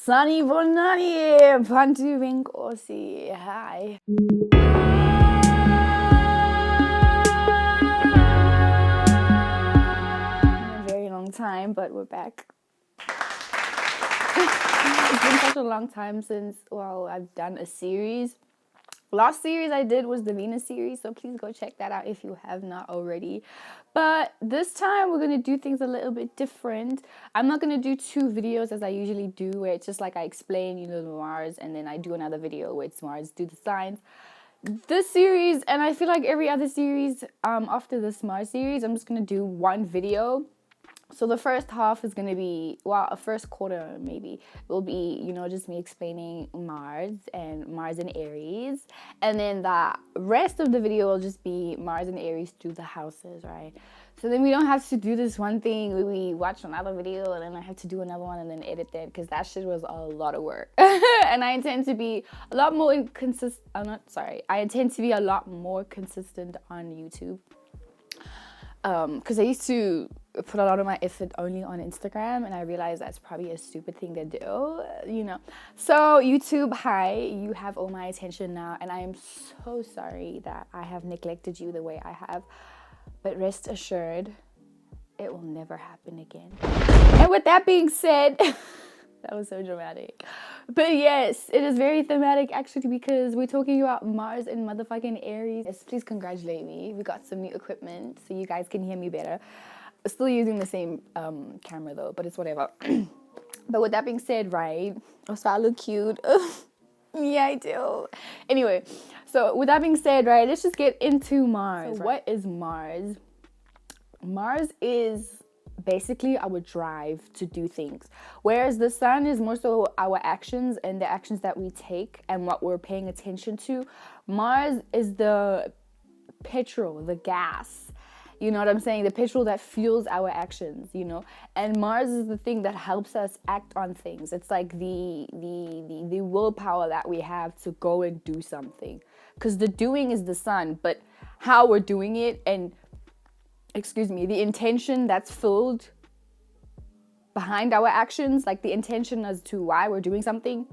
Sunny Bonani, Pantu Vinkosi. Hi. In a very long time, but we're back. It's been such a long time since, I've done a series. Last series I did was the Venus series, so please go check that out if you have not already. But this time we're going to do things a little bit different. I'm not going to do 2 videos as I usually do, where it's just like I explain, the Mars, and then I do another video where it's Mars, do the signs. This series, and I feel like every other series after this Mars series, I'm just going to do one video. So the first half is going to be, a first quarter maybe, will be, just me explaining Mars and Aries. And then the rest of the video will just be Mars and Aries through the houses, right? So then we don't have to do this one thing where we watch another video and then I have to do another one and then edit that, because that shit was a lot of work. And I intend to be a lot more inconsistent. I intend to be a lot more consistent on YouTube. Because I used to put a lot of my effort only on Instagram, and I realized that's probably a stupid thing to do, So YouTube, hi, you have all my attention now, and I am so sorry that I have neglected you the way I have, but rest assured, it will never happen again. And with that being said, that was so dramatic. But yes, it is very thematic actually, because we're talking about Mars and motherfucking Aries. Yes, please congratulate me. We got some new equipment so you guys can hear me better. Still using the same camera though, but it's whatever. But with that being said, right? Also, I look cute. Yeah, I do. Anyway, so with that being said, right, let's just get into Mars. So what is Mars? Mars is basically our drive to do things, whereas the sun is more so our actions and the actions that we take and what we're paying attention to. Mars is the petrol, the gas, you know what I'm saying, the petrol that fuels our actions, and Mars is the thing that helps us act on things. It's like the willpower that we have to go and do something, because the doing is the sun, but how we're doing it and the intention that's filled behind our actions, like the intention as to why we're doing something,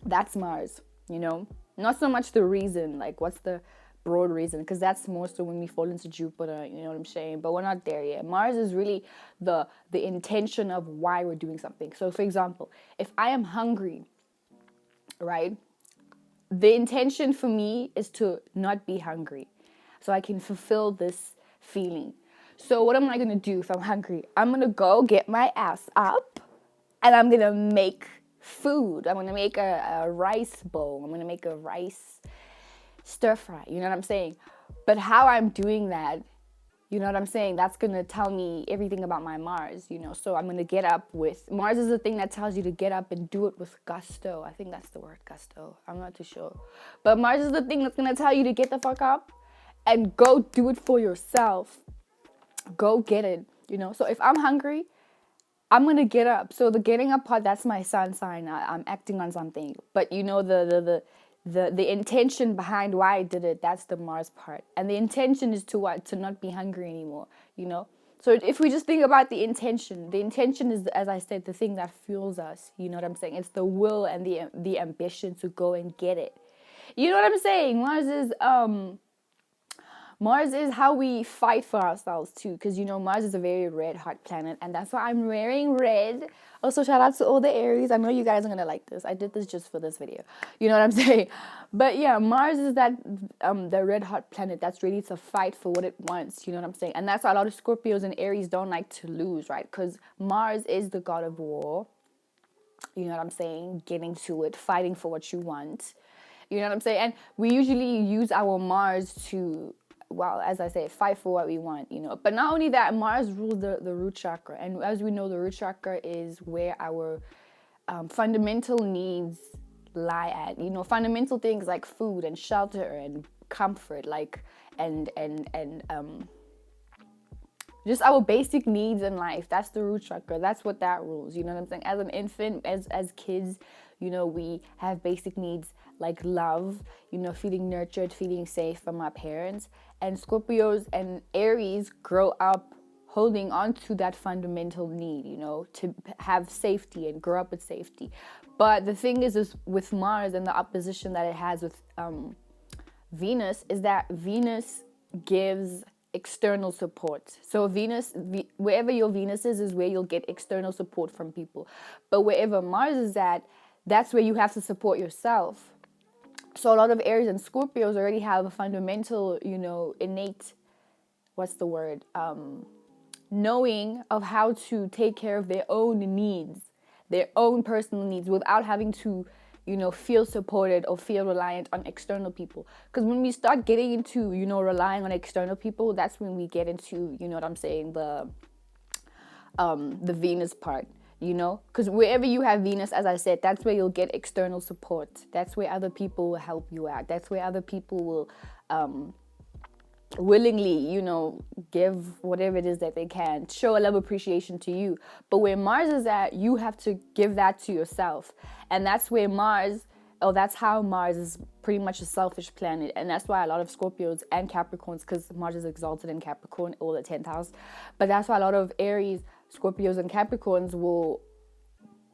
that's Mars, Not so much the reason, like what's the broad reason, because that's more so when we fall into Jupiter, you know what I'm saying? But we're not there yet. Mars is really the intention of why we're doing something. So for example, if I am hungry, right, the intention for me is to not be hungry, so I can fulfill this feeling. So what am I going to do if I'm hungry? I'm going to go get my ass up and I'm going to make food. I'm going to make a rice bowl. I'm going to make a rice stir fry. You know what I'm saying? But how I'm doing that, you know what I'm saying, that's going to tell me everything about my Mars, So I'm going to get up with... Mars is the thing that tells you to get up and do it with gusto. I think that's the word, gusto. I'm not too sure. But Mars is the thing that's going to tell you to get the fuck up and go do it for yourself. Go get it, So if I'm hungry, I'm going to get up. So the getting up part, that's my sun sign. I'm acting on something. But the intention behind why I did it, that's the Mars part. And the intention is to what? To not be hungry anymore, So if we just think about the intention is, as I said, the thing that fuels us. You know what I'm saying? It's the will and the ambition to go and get it. You know what I'm saying? Mars is how we fight for ourselves too, because Mars is a very red hot planet, and that's why I'm wearing red. Also, shout out to all the Aries. I know you guys are gonna like this. I did this just for this video. You know what I'm saying? But yeah, Mars is that the red hot planet that's ready to fight for what it wants. You know what I'm saying? And that's why a lot of Scorpios and Aries don't like to lose, right? Because Mars is the god of war. You know what I'm saying? Getting to it, fighting for what you want. You know what I'm saying? And we usually use our Mars to, as I say, fight for what we want, But not only that, Mars rules the root chakra. And as we know, the root chakra is where our fundamental needs lie at. Fundamental things like food and shelter and comfort, and just our basic needs in life. That's the root chakra. That's what that rules. You know what I'm saying? As an infant, as kids, we have basic needs like love, feeling nurtured, feeling safe from our parents. And Scorpios and Aries grow up holding on to that fundamental need, to have safety and grow up with safety. But the thing is with Mars and the opposition that it has with Venus, is that Venus gives external support. So Venus, wherever your Venus is where you'll get external support from people. But wherever Mars is at, that's where you have to support yourself. So a lot of Aries and Scorpios already have a fundamental, innate, what's the word? Knowing of how to take care of their own needs, their own personal needs, without having to, feel supported or feel reliant on external people. Because when we start getting into, relying on external people, that's when we get into, what I'm saying, the Venus part. Because wherever you have Venus, as I said, that's where you'll get external support. That's where other people will help you out. That's where other people will willingly, give whatever it is that they can, show a love appreciation to you. But where Mars is at, you have to give that to yourself. And that's where that's how Mars is pretty much a selfish planet. And that's why a lot of Scorpios and Capricorns, because Mars is exalted in Capricorn, all the 10th house. But that's why a lot of Aries, Scorpios, and Capricorns will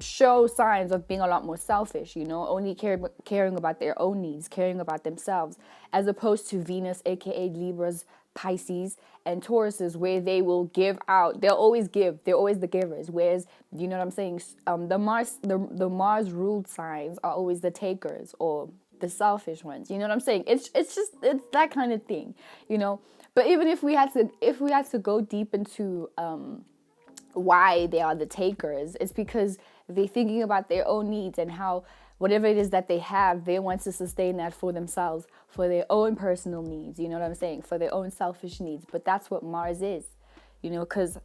show signs of being a lot more selfish, only caring about their own needs, caring about themselves, as opposed to Venus, aka Libras, Pisces, and Tauruses, where they will give out. They'll always give. They're always the givers. Whereas, you know what I'm saying? The Mars ruled signs are always the takers or the selfish ones. You know what I'm saying? It's that kind of thing, But even if we had to go deep into why they are the takers, it's because they're thinking about their own needs and how whatever it is that they have, they want to sustain that for themselves, for their own personal needs, you know what I'm saying, for their own selfish needs. But that's what Mars is, because,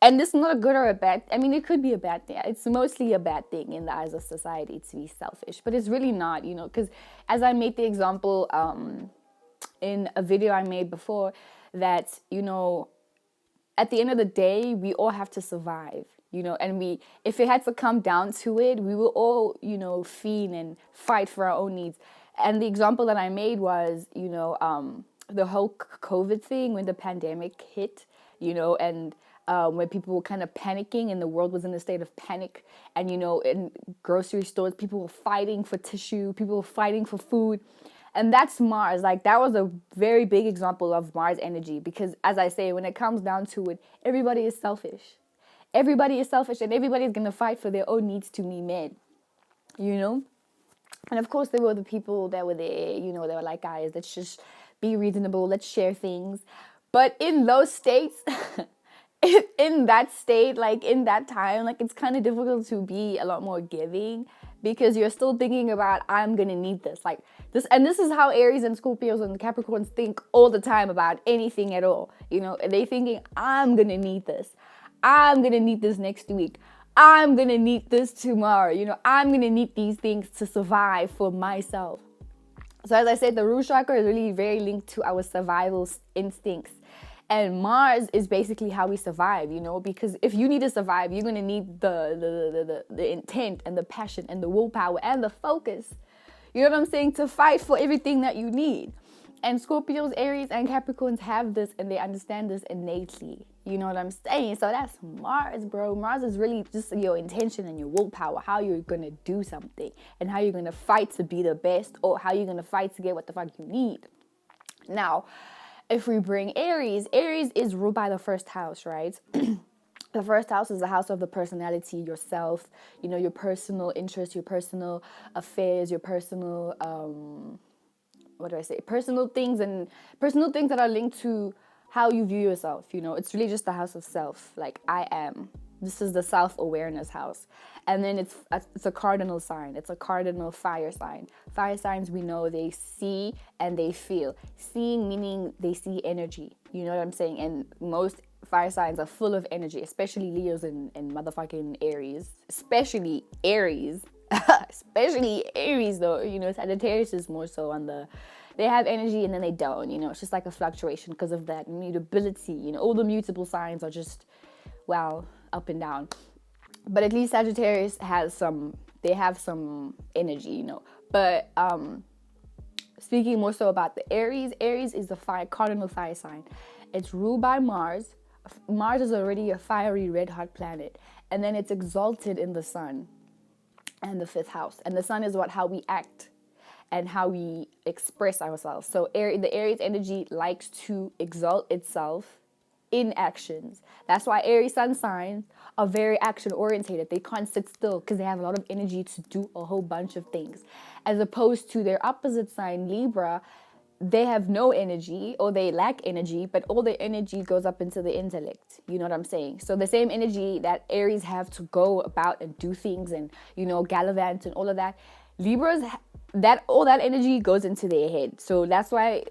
and this is not a good or a bad, it could be a bad thing. It's mostly a bad thing in the eyes of society to be selfish, but it's really not, because as I made the example in a video I made before, that, at the end of the day, we all have to survive, and if it had to come down to it, we will all, fiend and fight for our own needs. And the example that I made was, the whole COVID thing, when the pandemic hit, and when people were kind of panicking and the world was in a state of panic, and, in grocery stores, people were fighting for tissue, people were fighting for food. And that's Mars. Like, that was a very big example of Mars energy, because, as I say, when it comes down to it, everybody is selfish. Everybody is selfish, and everybody's going to fight for their own needs to be met, And of course, there were the people that were there, they were like, guys, let's just be reasonable, let's share things. But in those states, in that state, like in that time, like it's kind of difficult to be a lot more giving, because you're still thinking about, I'm gonna need this, like this. And this is how Aries and Scorpios and Capricorns think all the time about anything at all. They thinking, I'm gonna need this, I'm gonna need this next week, I'm gonna need this tomorrow, I'm gonna need these things to survive for myself. So as I said, the root chakra is really very linked to our survival instincts. And Mars is basically how we survive, because if you need to survive, you're going to need the intent and the passion and the willpower and the focus, you know what I'm saying, to fight for everything that you need. And Scorpios, Aries, and Capricorns have this, and they understand this innately, you know what I'm saying? So that's Mars, bro. Mars is really just your intention and your willpower, how you're going to do something and how you're going to fight to be the best, or how you're going to fight to get what the fuck you need. Now, if we bring Aries is ruled by the first house, right? The first house is the house of the personality, yourself, your personal interests, your personal affairs, your personal, personal things that are linked to how you view yourself. It's really just the house of self, like I am. This is the self-awareness house. And then it's a cardinal sign. It's a cardinal fire sign. Fire signs, we know, they see and they feel. Seeing meaning they see energy. You know what I'm saying? And most fire signs are full of energy, especially Leos and motherfucking Aries. Especially Aries. Especially Aries, though. Sagittarius is more so on the... They have energy and then they don't. It's just like a fluctuation because of that mutability. All the mutable signs are just, well, up and down. But at least Sagittarius have some energy, But speaking more so about the Aries is the cardinal fire sign. It's ruled by Mars, Mars is already a fiery red hot planet, and then it's exalted in the sun and the fifth house. And the sun is what how we act and how we express ourselves. So the Aries energy likes to exalt itself in actions. That's why Aries sun signs are very action orientated. They can't sit still because they have a lot of energy to do a whole bunch of things. As opposed to their opposite sign, Libra, they have no energy or they lack energy, but all their energy goes up into the intellect. You know what I'm saying? So the same energy that Aries have to go about and do things and, gallivant and all of that, Libras, that all that energy goes into their head. So that's why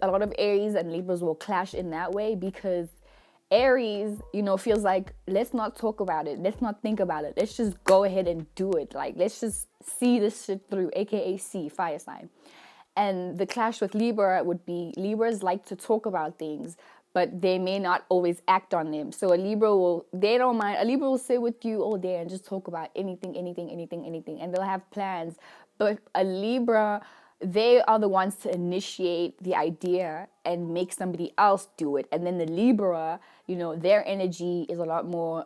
a lot of Aries and Libras will clash in that way, because Aries, feels like, let's not talk about it. Let's not think about it. Let's just go ahead and do it. Like, let's just see this shit through, aka C, fire sign. And the clash with Libra would be Libras like to talk about things, but they may not always act on them. So they don't mind. A Libra will sit with you all day and just talk about anything, and they'll have plans. But a Libra, they are the ones to initiate the idea and make somebody else do it. And then the Libra, their energy is a lot more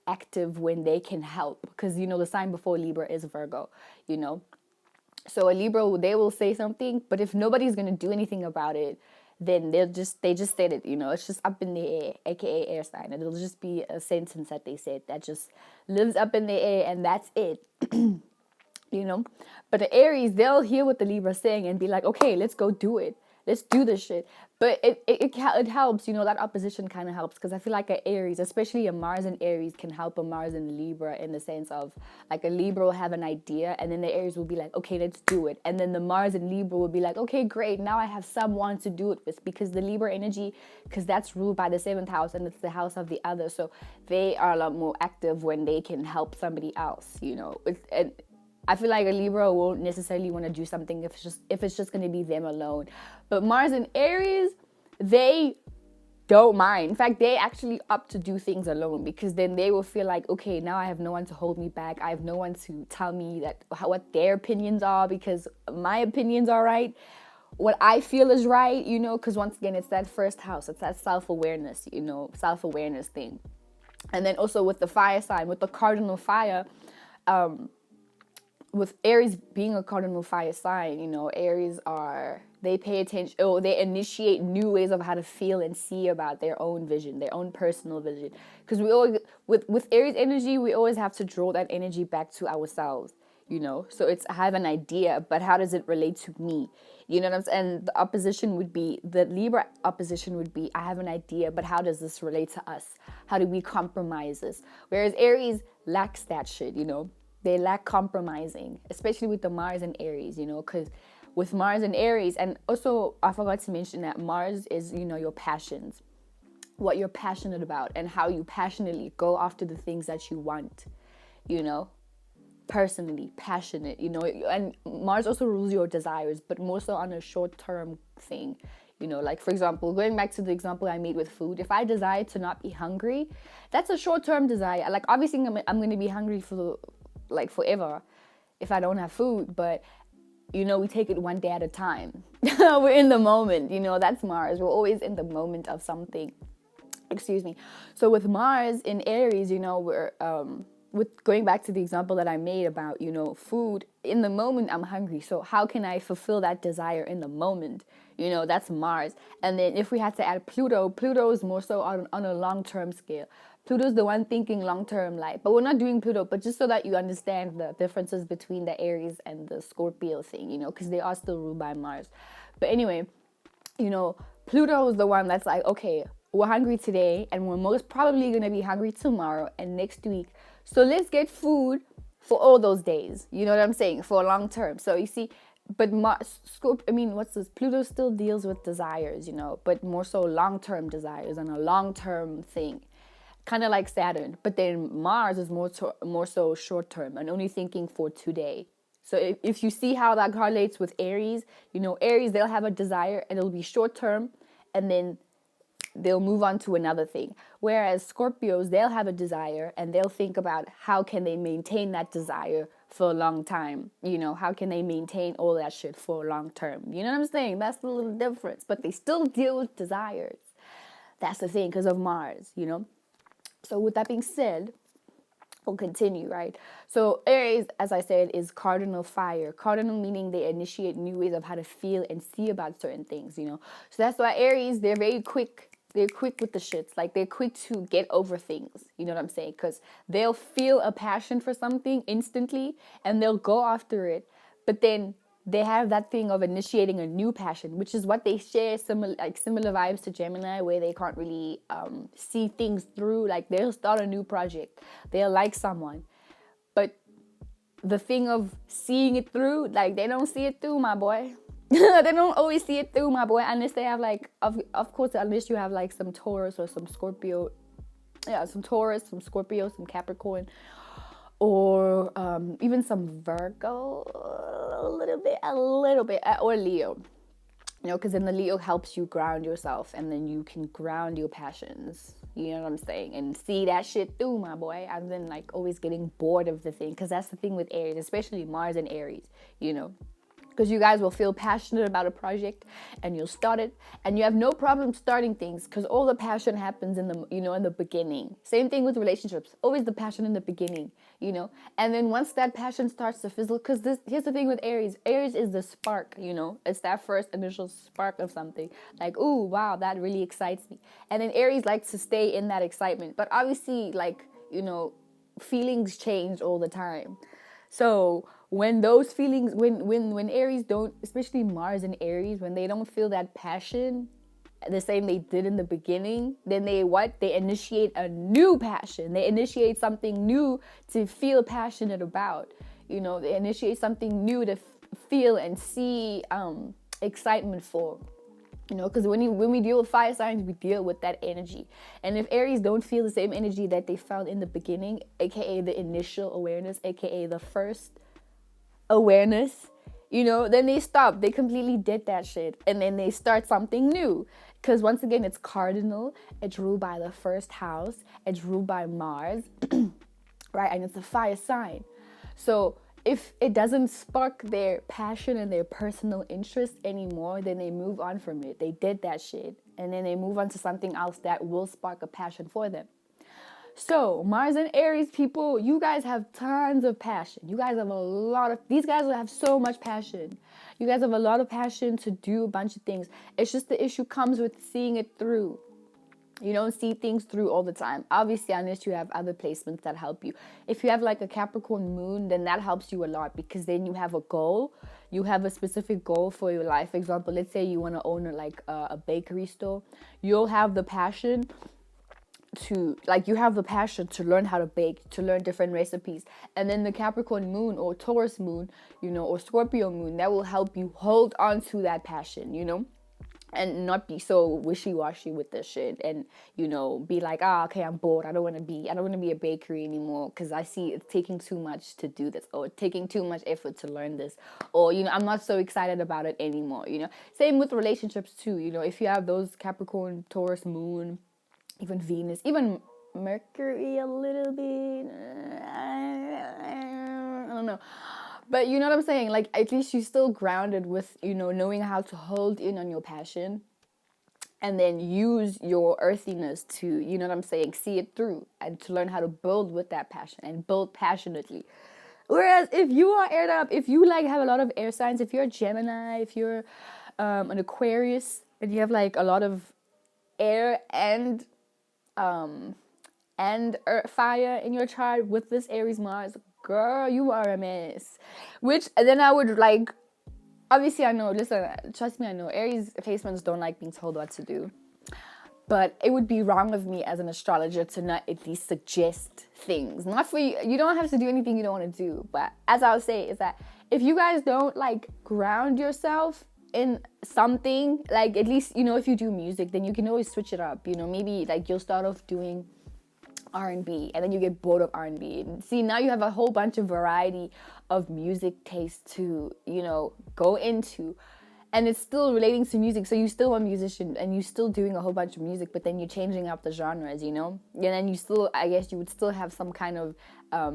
active when they can help, because, the sign before Libra is Virgo. So a Libra, they will say something, but if nobody's gonna do anything about it, then they just said it. It's just up in the air, aka air sign. It'll just be a sentence that they said that just lives up in the air, and that's it. But the Aries, they'll hear what the Libra's saying and be like, okay, let's go do it. Let's do this shit. But it helps, that opposition kind of helps, because I feel like a Aries, especially a Mars and Aries, can help a Mars and Libra in the sense of, like, a Libra will have an idea and then the Aries will be like, okay, let's do it. And then the Mars and Libra will be like, okay, great, now I have someone to do it with, because the Libra energy, because that's ruled by the seventh house and it's the house of the other. So they are a lot more active when they can help somebody else, I feel like a Libra won't necessarily want to do something if it's just going to be them alone. But Mars and Aries, they don't mind. In fact, they actually opt to do things alone, because then they will feel like, okay, now I have no one to hold me back. I have no one to tell me what their opinions are, because my opinions are right. What I feel is right, because once again, it's that first house. It's that self-awareness, self-awareness thing. And then also with the fire sign, with the cardinal fire, with Aries being a cardinal fire sign, Aries they pay attention, or they initiate new ways of how to feel and see about their own vision, their own personal vision. Because we always, with Aries energy, we always have to draw that energy back to ourselves, So I have an idea, but how does it relate to me? You know what I'm saying? And the Libra opposition would be, I have an idea, but how does this relate to us? How do we compromise this? Whereas Aries lacks that shit, They lack compromising, especially with the Mars and Aries, because with Mars and Aries, and also I forgot to mention that Mars is, your passions, what you're passionate about, and how you passionately go after the things that you want, personally, passionate, and Mars also rules your desires, but more so on a short-term thing, like, for example, going back to the example I made with food, if I desire to not be hungry, that's a short-term desire. Like, obviously I'm going to be hungry for forever if I don't have food, but we take it one day at a time. We're in the moment, that's Mars. We're always in the moment of something. Excuse me. So with Mars in Aries, we're with going back to the example that I made about, food, in the moment I'm hungry. So how can I fulfill that desire in the moment? That's Mars. And then if we had to add Pluto is more so on a long-term scale. Pluto's the one thinking long-term life. But we're not doing Pluto, but just so that you understand the differences between the Aries and the Scorpio thing, because they are still ruled by Mars. But anyway, Pluto is the one that's like, okay, we're hungry today, and we're most probably going to be hungry tomorrow and next week. So let's get food for all those days. You know what I'm saying? For a long term. So you see, but Pluto still deals with desires, but more so long-term desires and a long-term thing. Kind of like Saturn, but then Mars is more so short term and only thinking for today. So if you see how that correlates with Aries, Aries, they'll have a desire and it'll be short term, and then they'll move on to another thing. Whereas Scorpios, they'll have a desire and they'll think about how can they maintain that desire for a long time. How can they maintain all that shit for a long term? You know what I'm saying? That's the little difference, but they still deal with desires. That's the thing, because of Mars, you know. So with that being said, we'll continue, right? So Aries, as I said, is cardinal fire. Cardinal meaning they initiate new ways of how to feel and see about certain things, you know. So that's why Aries, they're very quick. They're quick with the shits. Like, they're quick to get over things. You know what I'm saying? Because they'll feel a passion for something instantly and they'll go after it. But then they have that thing of initiating a new passion, which is what they share, similar vibes to Gemini, where they can't really see things through. Like, they'll start a new project, they'll like someone, but the thing of seeing it through, like, they don't see it through, my boy. They don't always see it through, my boy, unless they have like, of course, unless you have like some Taurus or some Scorpio, some Taurus, some Scorpio, some Capricorn, or even some Virgo, a little bit, or Leo, you know, because then the Leo helps you ground yourself, and then you can ground your passions, you know what I'm saying, and see that shit through, my boy, and then like always getting bored of the thing, because that's the thing with Aries, especially Mars and Aries, you know. Because you guys will feel passionate about a project and you'll start it, and you have no problem starting things because all the passion happens in the, you know, in the beginning. Same thing with relationships, always the passion in the beginning, you know. And then once that passion starts to fizzle, because here's the thing with Aries is the spark, you know. It's that first initial spark of something, like, ooh, wow, that really excites me. And then Aries likes to stay in that excitement, but obviously, like, you know, feelings change all the time. So when those feelings, when Aries don't, especially Mars and Aries, when they don't feel that passion the same they did in the beginning, then they initiate a new passion. They initiate something new to feel passionate about. You know, they initiate something new to feel and see excitement for. You know, because when we deal with fire signs, we deal with that energy. And if Aries don't feel the same energy that they felt in the beginning, aka the initial awareness, aka the first awareness, you know, then they stop. They completely did that shit. And then they start something new. Because once again, it's cardinal. It's ruled by the first house. It's ruled by Mars, right? And it's a fire sign. So if it doesn't spark their passion and their personal interest anymore, then they move on from it. They did that shit. And then they move on to something else that will spark a passion for them. So Mars and Aries people, you guys have tons of passion. You guys have these guys have so much passion. You guys have a lot of passion to do a bunch of things. It's just the issue comes with seeing it through. You don't see things through all the time. Obviously, unless you have other placements that help you. If you have like a Capricorn moon, then that helps you a lot, because then you have a goal. You have a specific goal for your life. For example, let's say you want to own a bakery store. You'll have the passion to learn how to bake, to learn different recipes. And then the Capricorn moon or Taurus moon, you know, or Scorpio moon, that will help you hold on to that passion, you know, and not be so wishy-washy with this shit, and, you know, be like, okay, I'm bored, I don't want to be a bakery anymore, because I see it's taking too much to do this, or taking too much effort to learn this, or, you know, I'm not so excited about it anymore, you know. Same with relationships too, you know. If you have those Capricorn, Taurus moon, even Venus, even Mercury a little bit, I don't know. But you know what I'm saying? Like, at least you're still grounded with, you know, knowing how to hold in on your passion, and then use your earthiness to, you know what I'm saying, see it through, and to learn how to build with that passion and build passionately. Whereas if you are aired up, if you like have a lot of air signs, if you're a Gemini, if you're an Aquarius, and you have like a lot of air and fire in your chart with this Aries Mars, girl, you are a mess. Which then I would like, obviously I know, listen, trust me, I know Aries placements don't like being told what to do, but it would be wrong of me as an astrologer to not at least suggest things. Not for you, you don't have to do anything you don't want to do, but as I would say, is that if you guys don't like ground yourself in something, like, at least, you know, if you do music, then you can always switch it up, you know. Maybe like you'll start off doing R&B, and then you get bored of R&B. And see, now you have a whole bunch of variety of music taste to, you know, go into, and it's still relating to music. So you still a musician, and you're still doing a whole bunch of music, but then you're changing up the genres, you know. And then you still, I guess you would still have some kind of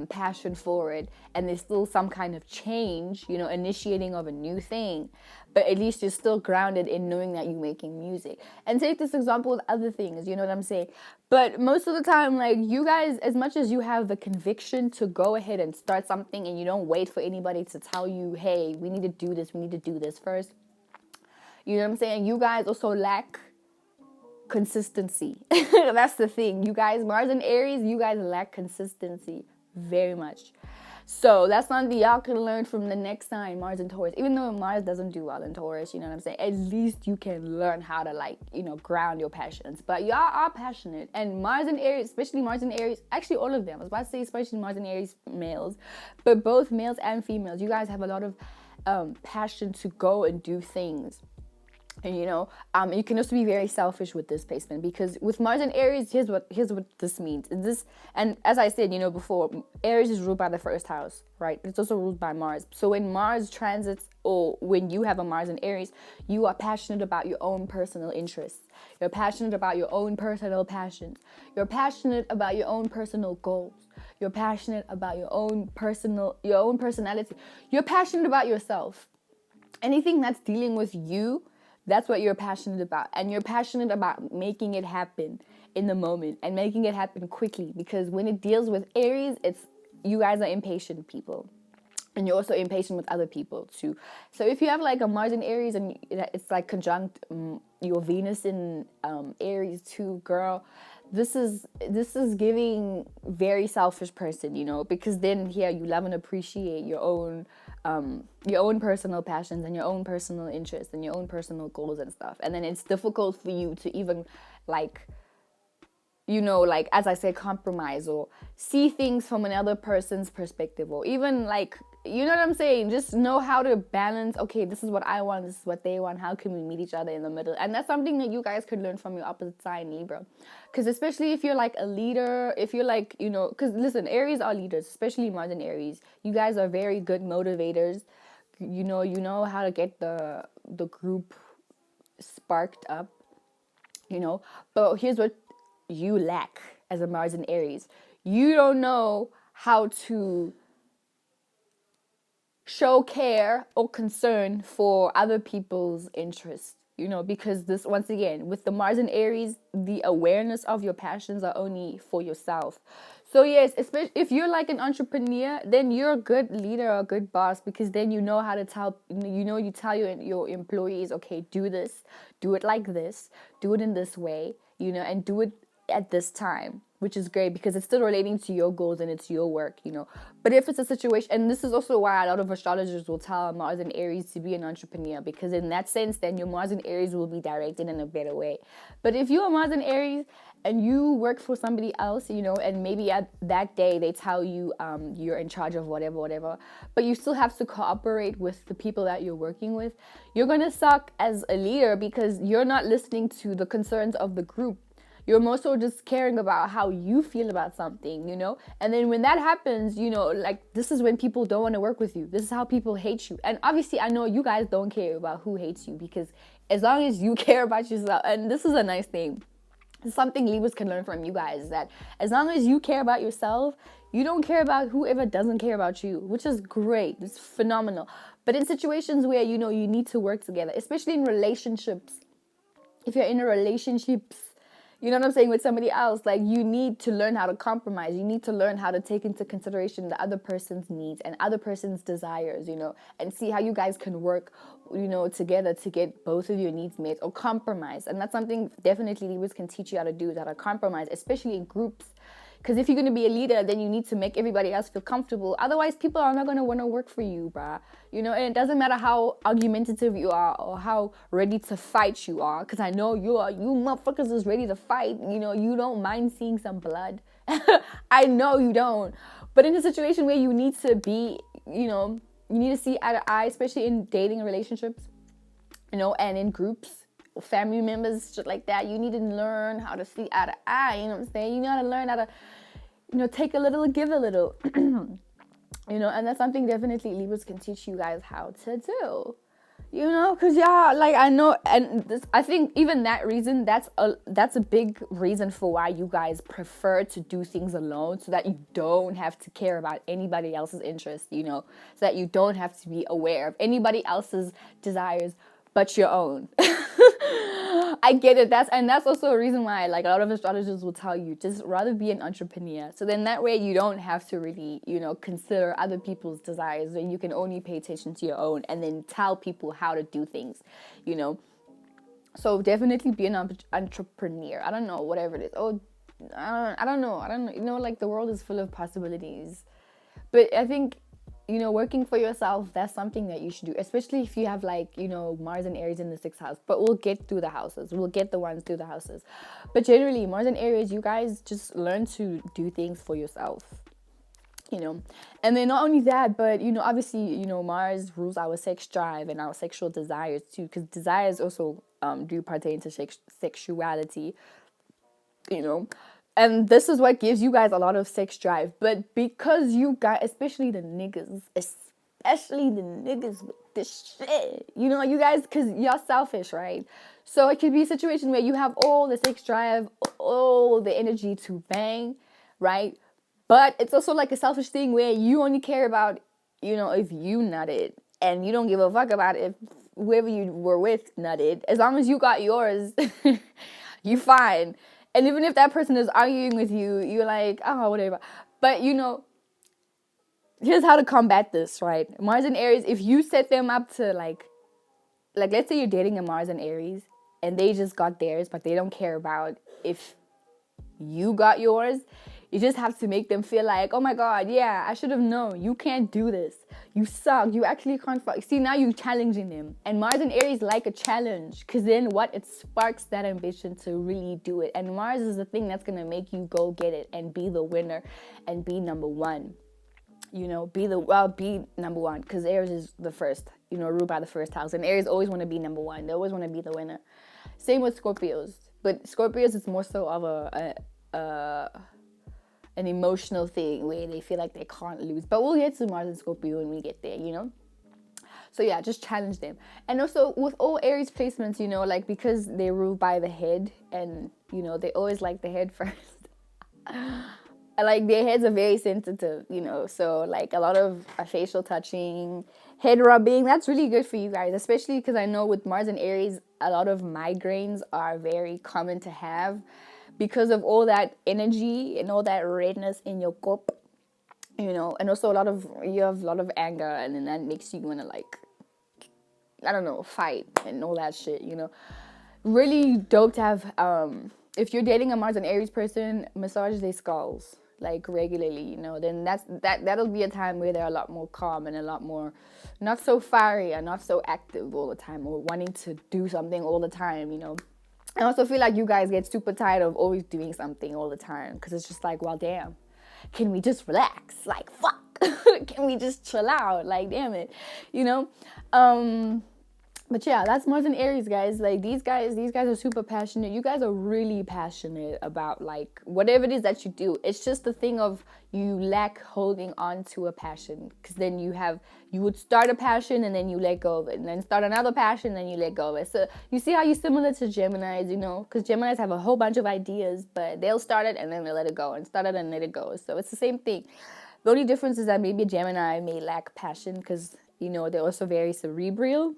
passion for it, and there's still some kind of change, initiating of a new thing, but at least you're still grounded in knowing that you're making music. And take this example with other things, you know what I'm saying? But most of the time, like, you guys, as much as you have the conviction to go ahead and start something, and you don't wait for anybody to tell you, hey, we need to do this first, you know what I'm saying? You guys also lack consistency. That's the thing. You guys, Mars and Aries, you guys lack consistency very much. So that's something y'all can learn from the next sign, Mars and Taurus. Even though Mars doesn't do well in Taurus, you know what I'm saying? At least you can learn how to, like, ground your passions. But y'all are passionate. And Mars and Aries, especially Mars and Aries, actually all of them. I was about to say especially Mars and Aries males. But both males and females, you guys have a lot of passion to go and do things. And you can also be very selfish with this placement, because with Mars and Aries, here's what this means. And as I said, before, Aries is ruled by the first house, right? It's also ruled by Mars. So when Mars transits, or when you have a Mars in Aries, you are passionate about your own personal interests. You're passionate about your own personal passions. You're passionate about your own personal goals. You're passionate about your own personality. You're passionate about yourself. Anything that's dealing with you, that's what you're passionate about. And you're passionate about making it happen in the moment and making it happen quickly. Because when it deals with Aries, you guys are impatient people. And you're also impatient with other people too. So if you have like a Mars in Aries and it's like conjunct your Venus in Aries too, girl, this is giving very selfish person, because then here you love and appreciate your own personal passions and your own personal interests and your own personal goals and stuff. And then it's difficult for you to even like, as I said, compromise or see things from another person's perspective, or even like, you know what I'm saying? Just know how to balance. Okay, this is what I want. This is what they want. How can we meet each other in the middle? And that's something that you guys could learn from your opposite sign, Libra. Because especially if you're like a leader, if you're like, because listen, Aries are leaders, especially Mars and Aries. You guys are very good motivators. You know how to get the group sparked up, But here's what you lack as a Mars and Aries. You don't know how to show care or concern for other people's interests, because this, once again, with the Mars and Aries, the awareness of your passions are only for yourself. So yes, especially if you're like an entrepreneur, then you're a good leader or a good boss, because then you know how to tell, you tell your employees, okay, do this, do it like this, do it in this way, and do it at this time, which is great because it's still relating to your goals and it's your work, But if it's a situation, and this is also why a lot of astrologers will tell Mars and Aries to be an entrepreneur, because in that sense, then your Mars and Aries will be directed in a better way. But if you are Mars and Aries and you work for somebody else, and maybe at that day they tell you you're in charge of whatever, but you still have to cooperate with the people that you're working with, you're going to suck as a leader because you're not listening to the concerns of the group. You're more so just caring about how you feel about something, And then when that happens, like, this is when people don't want to work with you. This is how people hate you. And obviously, I know you guys don't care about who hates you, because as long as you care about yourself, and this is a nice thing. It's something Libras can learn from you guys, is that as long as you care about yourself, you don't care about whoever doesn't care about you, which is great. It's phenomenal. But in situations where, you need to work together, especially in relationships, if you're in a relationship, you know what I'm saying, with somebody else, like, you need to learn how to compromise. You need to learn how to take into consideration the other person's needs and other person's desires, and see how you guys can work, together to get both of your needs met, or compromise. And that's something definitely Libras can teach you how to do, is how to compromise, especially in groups. Because if you're going to be a leader, then you need to make everybody else feel comfortable. Otherwise, people are not going to want to work for you, bruh. And it doesn't matter how argumentative you are or how ready to fight you are. Because I know you motherfuckers is ready to fight. You don't mind seeing some blood. I know you don't. But in a situation where you need to be, you need to see eye to eye, especially in dating relationships, and in groups, family members, shit like that, you need to learn how to see eye to eye, you know what I'm saying? You know how to learn how to, take a little, give a little, and that's something definitely Libras can teach you guys how to do, You know, because yeah, like I know, and this, I think even that reason, that's a big reason for why you guys prefer to do things alone, so that you don't have to care about anybody else's interest, you know, so that you don't have to be aware of anybody else's desires but your own. I get it. That's also a reason why, like, a lot of astrologers will tell you just rather be an entrepreneur. So then that way you don't have to really, you know, consider other people's desires, and you can only pay attention to your own and then tell people how to do things, you know. So definitely be an entrepreneur. I don't know, whatever it is. Oh, I don't know. I don't know. You know, like the world is full of possibilities. But I think, you know, working for yourself, that's something that you should do, especially if you have, like, you know, Mars and Aries in the sixth house. But we'll get through the houses. We'll get the ones through the houses. But generally, Mars and Aries, you guys just learn to do things for yourself, you know. And then not only that, but, you know, obviously, you know, Mars rules our sex drive and our sexual desires too, because desires also do pertain to sexuality, you know. And this is what gives you guys a lot of sex drive. But because you guys, especially the niggas with this shit, you know, you guys, because you're selfish, right? So it could be a situation where you have all the sex drive, all the energy to bang, right? But it's also like a selfish thing where you only care about, you know, if you nutted, and you don't give a fuck about if whoever you were with nutted. As long as you got yours, you fine. And even if that person is arguing with you, you're like, oh, whatever. But, you know, here's how to combat this, right? Mars and Aries, if you set them up to, like let's say you're dating a Mars and Aries, and they just got theirs, but they don't care about if you got yours. You just have to make them feel like, oh my God, yeah, I should have known. You can't do this. You suck. You actually can't fuck. See, now you're challenging them. And Mars and Aries like a challenge, because then what? It sparks that ambition to really do it. And Mars is the thing that's going to make you go get it and be the winner and be number one. You know, be number one, because Aries is the first, you know, ruled by the first house. And Aries always want to be number one. They always want to be the winner. Same with Scorpios. But Scorpios is more so of an emotional thing where they feel like they can't lose. But we'll get to Mars and Scorpio when we get there, you know? So yeah, just challenge them. And also with all Aries placements, you know, like, because they rule by the head, and, you know, they always like the head first. Like, their heads are very sensitive, you know, so like a lot of facial touching, head rubbing, that's really good for you guys, especially because I know with Mars and Aries, a lot of migraines are very common to have because of all that energy and all that redness in your cup, you know. And also you have a lot of anger, and then that makes you want to, like, I don't know, fight and all that shit, you know. Really dope to have, if you're dating a Mars and Aries person, massage their skulls, like, regularly, you know. Then that'll be a time where they're a lot more calm and a lot more not so fiery and not so active all the time, or wanting to do something all the time, you know. I also feel like you guys get super tired of always doing something all the time, because it's just like, well, damn, can we just relax? Like, fuck. Can we just chill out? Like, damn it, you know. But yeah, that's Mars and Aries, guys. Like, these guys are super passionate. You guys are really passionate about, like, whatever it is that you do. It's just the thing of you lack holding on to a passion, because then you would start a passion and then you let go of it, and then start another passion and then you let go of it. So you see how you're similar to Geminis, you know, because Geminis have a whole bunch of ideas, but they'll start it and then they let it go, and start it and let it go. So it's the same thing. The only difference is that maybe a Gemini may lack passion because, you know, they're also very cerebral.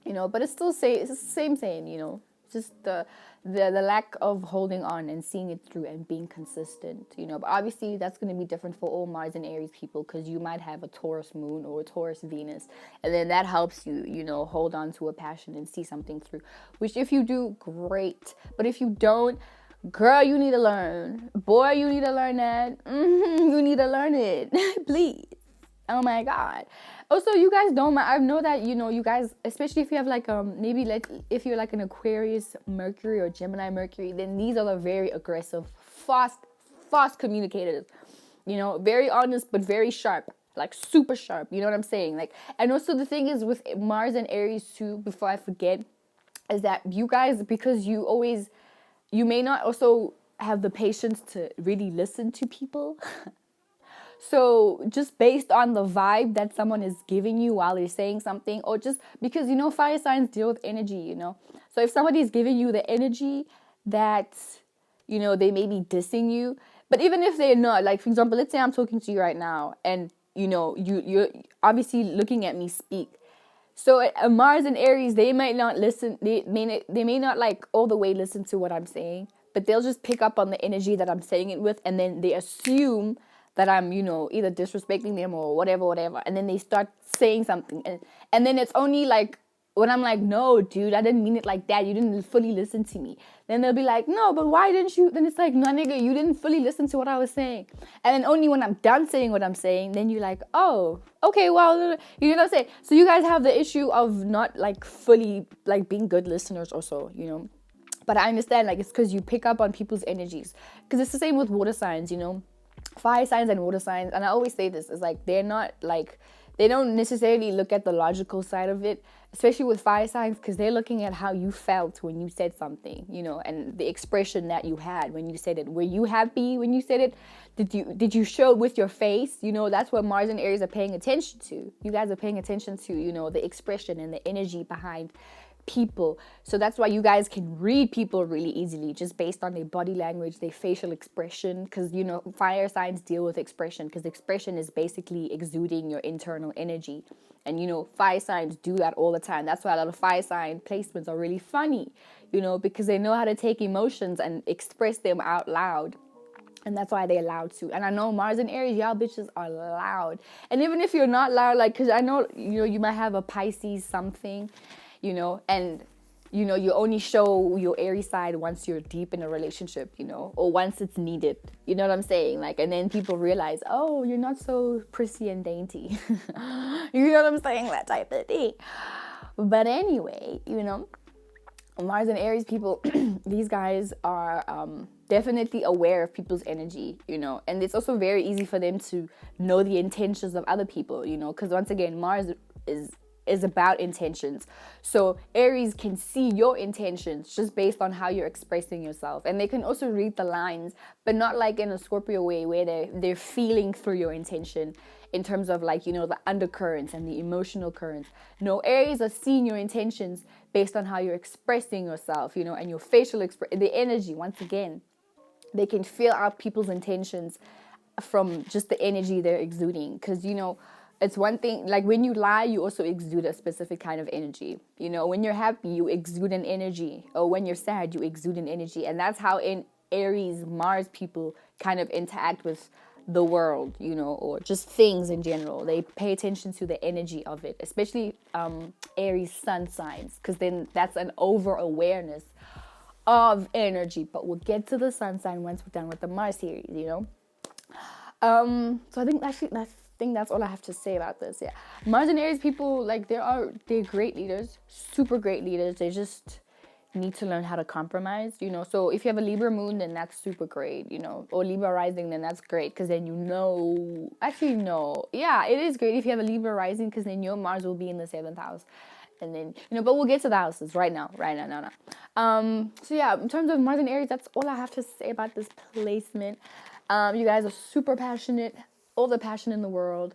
You know, but it's the same, you know, just the lack of holding on and seeing it through and being consistent, you know. But obviously that's going to be different for all Mars and Aries people, because you might have a Taurus moon or a Taurus Venus, and then that helps you, you know, hold on to a passion and see something through, which if you do, great. But if you don't, girl, you need to learn. Boy, you need to learn that. You need to learn it. Please. Oh my God. Also, you guys don't mind. I know that, you know, you guys, especially if you have like maybe like if you're like an Aquarius Mercury or Gemini Mercury, then these are the very aggressive, fast communicators. You know, very honest but very sharp, like super sharp. You know what I'm saying? Like, and also the thing is with Mars and Aries too, before I forget, is that you guys, because you may not also have the patience to really listen to people. So just based on the vibe that someone is giving you while they're saying something, or just because, fire signs deal with energy. So if somebody's giving you the energy that, they may be dissing you, but even if they're not, like, for example, let's say I'm talking to you right now and, you're obviously looking at me speak. So Mars and Aries, they might not listen. They may not like all the way listen to what I'm saying, but they'll just pick up on the energy that I'm saying it with, and then they assume that I'm, either disrespecting them or whatever, and then they start saying something, and then it's only like when I'm like, no, dude, I didn't mean it like that. You didn't fully listen to me. Then they'll be like, no, but why didn't you? Then it's like, no, nigga, you didn't fully listen to what I was saying. And then only when I'm done saying what I'm saying, then you're like, oh, okay, well, you know what I'm saying? So you guys have the issue of not like fully like being good listeners also. But I understand, like, it's because you pick up on people's energies. Because it's the same with water signs. Fire signs and water signs. And I always say this, is like, they're not like, they don't necessarily look at the logical side of it, especially with fire signs, because they're looking at how you felt when you said something, and the expression that you had when you said it. Were you happy when you said it? Did you show it with your face? That's what Mars and Aries are paying attention to. You guys are paying attention to, the expression and the energy behind people. So that's why you guys can read people really easily, just based on their body language, their facial expression, because fire signs deal with expression, because expression is basically exuding your internal energy, and fire signs do that all the time. That's why a lot of fire sign placements are really funny, because they know how to take emotions and express them out loud. And that's why they're allowed to. And I know Mars and Aries, y'all bitches are loud. And even if you're not loud, like, because I know, you might have a Pisces something, and, you only show your Aries side once you're deep in a relationship, or once it's needed. You know what I'm saying? Like, and then people realize, oh, you're not so prissy and dainty. You know what I'm saying? That type of thing. But anyway, Mars and Aries people, these guys are definitely aware of people's energy, and it's also very easy for them to know the intentions of other people, because once again, Mars is about intentions. So Aries can see your intentions just based on how you're expressing yourself, and they can also read the lines, but not like in a Scorpio way where they're feeling through your intention in terms of like, the undercurrents and the emotional currents. No, Aries are seeing your intentions based on how you're expressing yourself, and your facial the energy. Once again, they can feel out people's intentions from just the energy they're exuding, because it's one thing, like when you lie, you also exude a specific kind of energy. When you're happy, you exude an energy, or when you're sad, you exude an energy. And that's how in Aries, Mars people kind of interact with the world, or just things in general. They pay attention to the energy of it, especially Aries sun signs, because then that's an over awareness of energy. But we'll get to the sun sign once we're done with the Mars series. So I think that's all I have to say about this. Yeah, Mars and Aries people, like, they're great leaders, super great leaders. They just need to learn how to compromise. So if you have a Libra moon, then that's super great. Or Libra rising, then that's great, because then actually no, yeah, it is great if you have a Libra rising, because then your Mars will be in the 7th house. And then, but we'll get to the houses right now. So yeah, in terms of Mars and Aries, that's all I have to say about this placement. You guys are super passionate, all the passion in the world.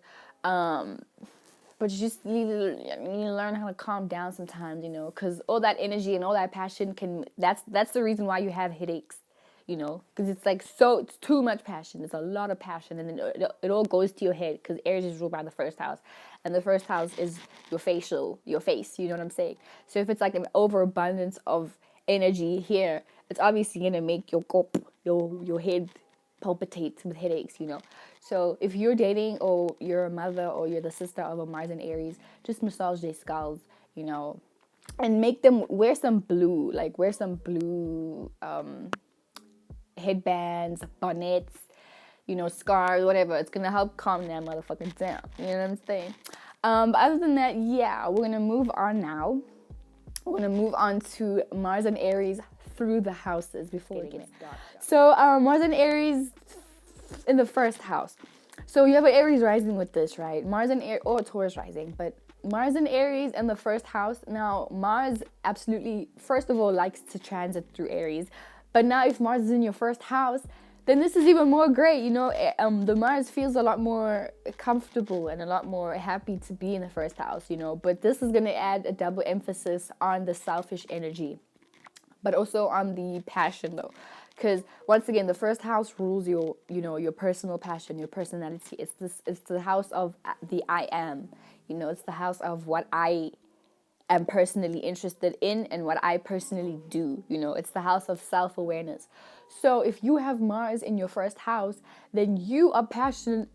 But you just need to learn how to calm down sometimes, because all that energy and all that passion that's the reason why you have headaches, because it's like, it's too much passion. It's a lot of passion, and then it all goes to your head, because Aries is ruled by the 1st house, and the 1st house is your face, you know what I'm saying? So if it's like an overabundance of energy here, it's obviously going to make your head palpitate with headaches, So if you're dating, or you're a mother, or you're the sister of a Mars and Aries, just massage their skulls, and make them wear some blue, headbands, bonnets, scarves, whatever. It's gonna help calm that motherfucking down. You know what I'm saying? But other than that, yeah, we're gonna move on now. We're gonna move on to Mars and Aries through the houses before it gets dark. So Mars and Aries in the 1st house. So you have an Aries rising with this, right? Mars and Aries, or Taurus rising, but Mars and Aries in the 1st house. Now, Mars absolutely, first of all, likes to transit through Aries. But now if Mars is in your 1st house, then this is even more great. The Mars feels a lot more comfortable and a lot more happy to be in the first house, but this is going to add a double emphasis on the selfish energy, but also on the passion, though, because once again, the first house rules your personal passion, your personality. It's the house of the I am. It's the house of what I am personally interested in and what I personally do. It's the house of self-awareness. So if you have Mars in your first house, then you are passionate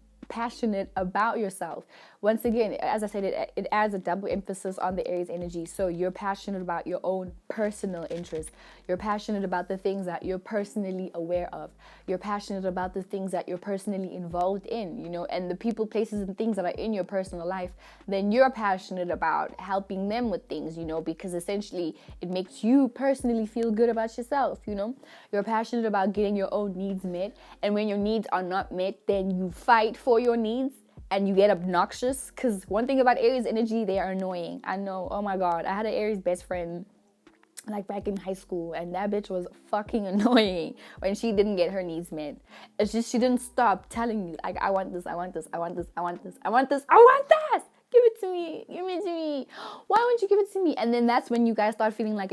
about yourself. Once again, as I said, it adds a double emphasis on the Aries energy. So you're passionate about your own personal interests. You're passionate about the things that you're personally aware of. You're passionate about the things that you're personally involved in, and the people, places, and things that are in your personal life. Then you're passionate about helping them with things, because essentially it makes you personally feel good about yourself. You're passionate about getting your own needs met. And when your needs are not met, then you fight for your needs. And you get obnoxious, because one thing about Aries energy, they are annoying. I know, oh my God, I had an Aries best friend like back in high school, and that bitch was fucking annoying when she didn't get her needs met. It's just she didn't stop telling me, like, I want this, I want this, I want this, I want this, I want this, I want this. Give it to me, give it to me. Why won't you give it to me? And then that's when you guys start feeling like,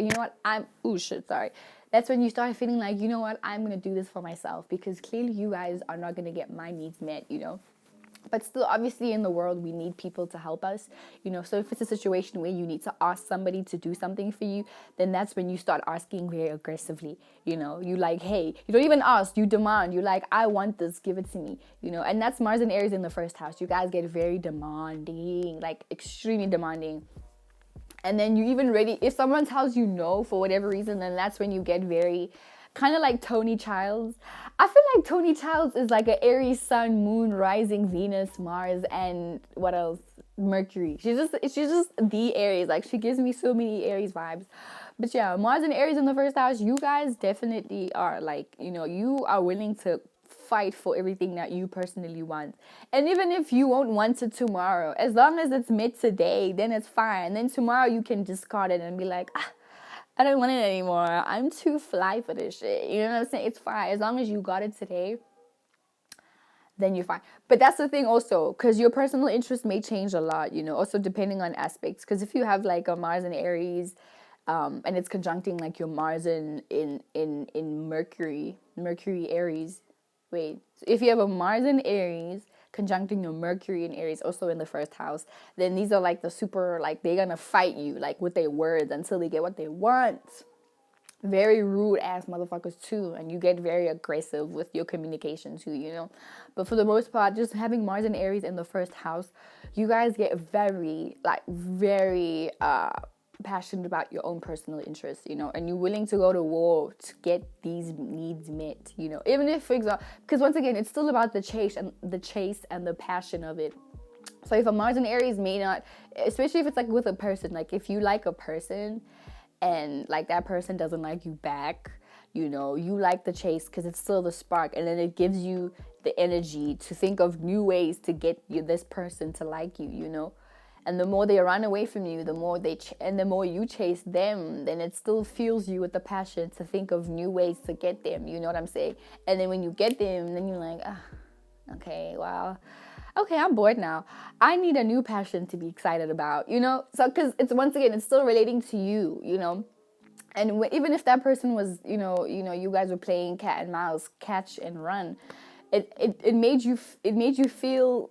that's when you start feeling like, I'm gonna do this for myself, because clearly you guys are not gonna get my needs met, But still, obviously, in the world, we need people to help us, So if it's a situation where you need to ask somebody to do something for you, then that's when you start asking very aggressively, You like, hey, you don't even ask, you demand. You're like, I want this, give it to me, And that's Mars and Aries in the first house. You guys get very demanding, like extremely demanding. And then you even ready, if someone tells you no for whatever reason, then that's when you get very kind of like Tony Childs. I feel like Tony Childs is like an Aries, Sun, Moon, Rising, Venus, Mars, and what else? Mercury. She's just the Aries. Like, she gives me so many Aries vibes. But yeah, Mars and Aries in the first house, you guys definitely are like, you are willing to fight for everything that you personally want. And even if you won't want it tomorrow, as long as it's mid today, then it's fine. And then tomorrow you can discard it and be like, I don't want it anymore. I'm too fly for this shit. You know what I'm saying? It's fine. As long as you got it today, then you're fine. But that's the thing also, because your personal interest may change a lot, also depending on aspects. Because if you have like a Mars in Aries, and it's conjuncting like your Mars in Mercury Aries. Wait, so if you have a Mars in Aries conjuncting your Mercury in Aries, also in the first house, then these are like the super, like, they're gonna fight you like with their words until they get what they want. Very rude ass motherfuckers too, and you get very aggressive with your communication too, But for the most part, just having Mars and Aries in the first house, you guys get very passionate about your own personal interests, and you're willing to go to war to get these needs met, even if, for example, because once again, it's still about the chase and the passion of it. So if a Mars and Aries may not, especially if it's like with a person, like if you like a person and like that person doesn't like you back, you like the chase because it's still the spark, and then it gives you the energy to think of new ways to get this person to like you, And the more they run away from you, the more and the more you chase them, then it still fuels you with the passion to think of new ways to get them. You know what I'm saying? And then when you get them, then you're like, okay, well, okay, I'm bored now. I need a new passion to be excited about, So, because it's, once again, it's still relating to you, And even if that person was, you guys were playing cat and mouse, catch and run, it made you feel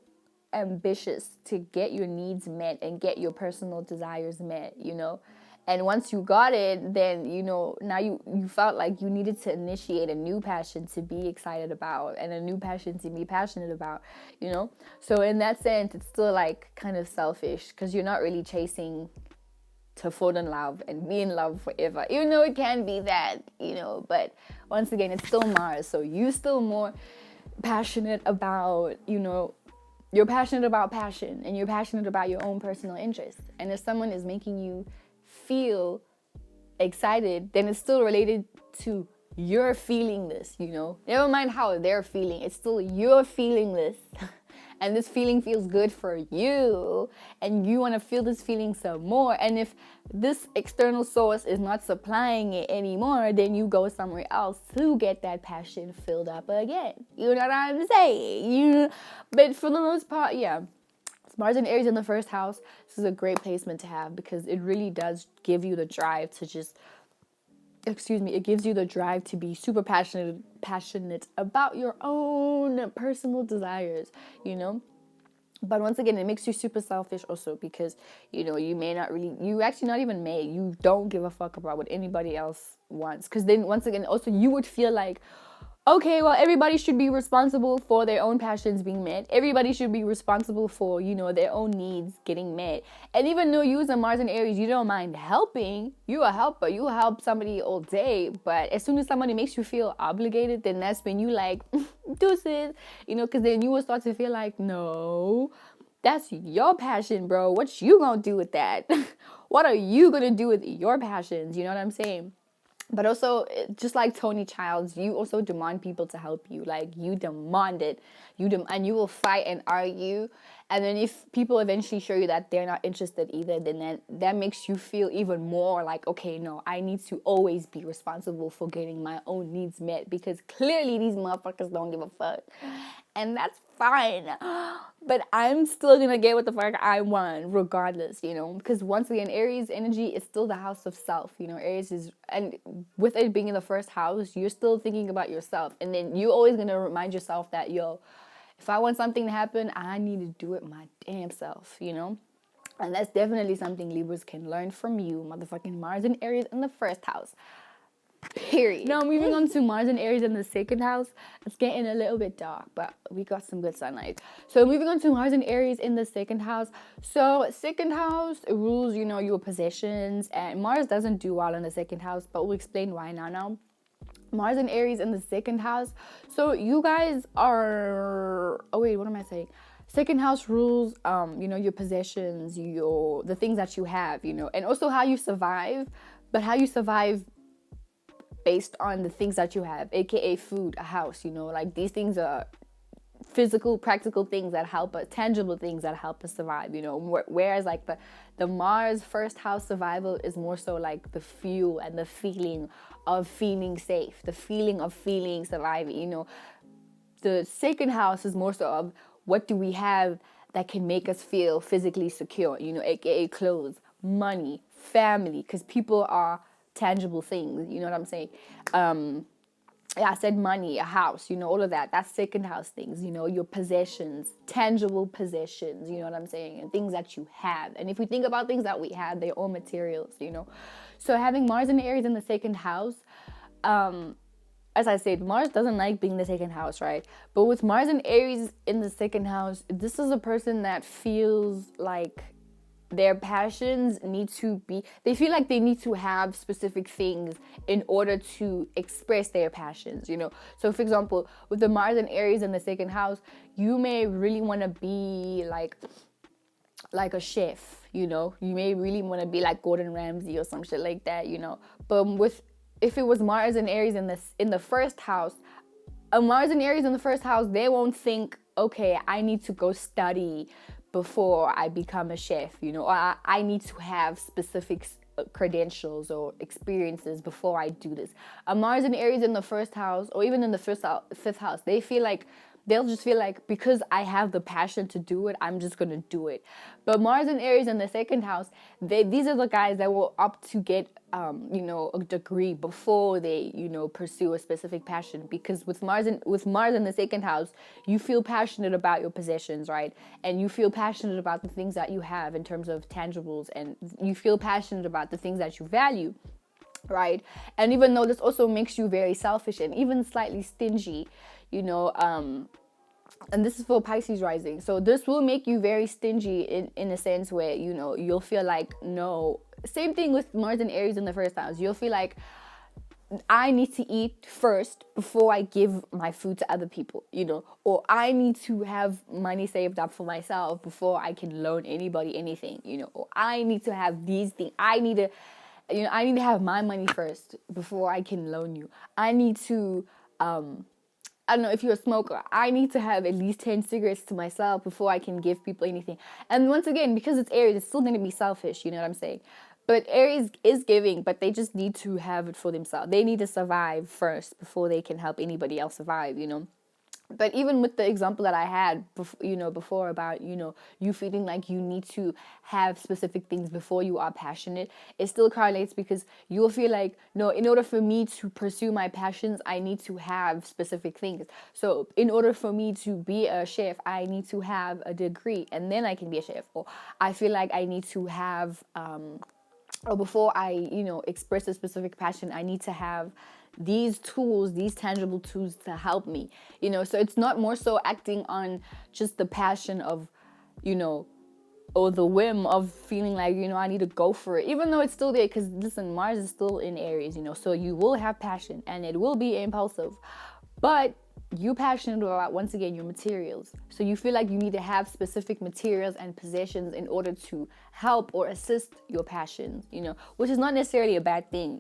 ambitious to get your needs met and get your personal desires met, And once you got it, then, now you felt like you needed to initiate a new passion to be excited about and a new passion to be passionate about, So in that sense, it's still like kind of selfish because you're not really chasing to fall in love and be in love forever, even though it can be that, but once again, it's still Mars. So you're still more passionate about, you're passionate about passion, and you're passionate about your own personal interests. And if someone is making you feel excited, then it's still related to you're feeling this, Never mind how they're feeling. It's still you're feeling this. and this feeling feels good for you, and you want to feel this feeling some more. And if this external source is not supplying it anymore, then you go somewhere else to get that passion filled up again. You know what I'm saying? But for the most part, yeah. Mars and Aries in the first house, this is a great placement to have because it really does give you the drive to just, it gives you the drive to be super passionate about your own personal desires, you know? But once again, it makes you super selfish also because, you may not really, you actually not even may, you don't give a fuck about what anybody else wants. Because then once again, also you would feel like, okay, well, everybody should be responsible for their own passions being met. Everybody should be responsible for, their own needs getting met. And even though you as a Mars and Aries, you don't mind helping, you're a helper. You help somebody all day. But as soon as somebody makes you feel obligated, then that's when you like, deuces, because then you will start to feel like, no, that's your passion, bro. What you gonna do with that? What are you gonna do with your passions? You know what I'm saying? But also, just like Tony Childs, you also demand people to help you. Like, you demand it. And you will fight and argue. And then if people eventually show you that they're not interested either, then that makes you feel even more like, okay, no, I need to always be responsible for getting my own needs met. Because clearly these motherfuckers don't give a fuck. And that's fine. But I'm still gonna get what the fuck I want, regardless, because once again, Aries energy is still the house of self. Aries is, and with it being in the first house, you're still thinking about yourself. And then you're always gonna remind yourself that, if I want something to happen, I need to do it my damn self, And that's definitely something Libras can learn from you, motherfucking Mars and Aries in the first house. Period. Now, moving on to Mars and Aries in the second house. It's getting a little bit dark, but we got some good sunlight. So moving on to Mars and Aries in the second house. So second house rules, your possessions, and Mars doesn't do well in the second house, but we'll explain why now. Mars and Aries in the second house. So you guys are, what am I saying? Second house rules, your possessions, the things that you have, and also how you survive, but how you survive based on the things that you have, aka food, a house, like these things are physical, practical things that help us, tangible things that help us survive, whereas like the Mars first house survival is more so like the fuel and the feeling of feeling safe, the feeling of feeling surviving, the second house is more so of what do we have that can make us feel physically secure, aka clothes, money, family, because people are tangible things, you know what I'm saying? I said money, a house, all of that. That's second house things, your possessions, tangible possessions, you know what I'm saying? And things that you have. And if we think about things that we have, they're all materials, So having Mars and Aries in the second house, as I said, Mars doesn't like being in the second house, right? But with Mars and Aries in the second house, this is a person that feels like their passions they feel like they need to have specific things in order to express their passions, So for example, with the Mars and Aries in the second house, you may really want to be like a chef, You may really want to be like Gordon Ramsay or some shit like that, But if it was Mars and Aries in the first house, a Mars and Aries in the first house, they won't think, okay, I need to go study before I become a chef, or I need to have specific credentials or experiences before I do this. A Mars and Aries in the first house, or even in the fifth house, they'll just feel like, because I have the passion to do it, I'm just going to do it. But Mars and Aries in the second house, these are the guys that will opt to get, a degree before they, pursue a specific passion. Because with Mars in the second house, you feel passionate about your possessions, right? And you feel passionate about the things that you have in terms of tangibles, and you feel passionate about the things that you value, right? And even though this also makes you very selfish and even slightly stingy, and this is for Pisces rising. So this will make you very stingy in a sense where, you'll feel like, no, same thing with Mars and Aries in the first house. You'll feel like, I need to eat first before I give my food to other people, or I need to have money saved up for myself before I can loan anybody anything, or I need to have these things. I need to have my money first before I can loan you. I need to, I don't know, if you're a smoker, I need to have at least 10 cigarettes to myself before I can give people anything. And once again, because it's Aries, it's still going to be selfish, you know what I'm saying? But Aries is giving, but they just need to have it for themselves. They need to survive first before they can help anybody else survive, you know? But even with the example that I had, before about, you feeling like you need to have specific things before you are passionate, it still correlates because you'll feel like, no, in order for me to pursue my passions, I need to have specific things. So in order for me to be a chef, I need to have a degree and then I can be a chef. Or I feel like I need to have, or before I, express a specific passion, I need to have these tools, these tangible tools to help me, so it's not more so acting on just the passion of, or the whim of feeling like, I need to go for it, even though it's still there, because listen, Mars is still in Aries, so you will have passion and it will be impulsive, but you're passionate about, once again, your materials. So you feel like you need to have specific materials and possessions in order to help or assist your passions, which is not necessarily a bad thing,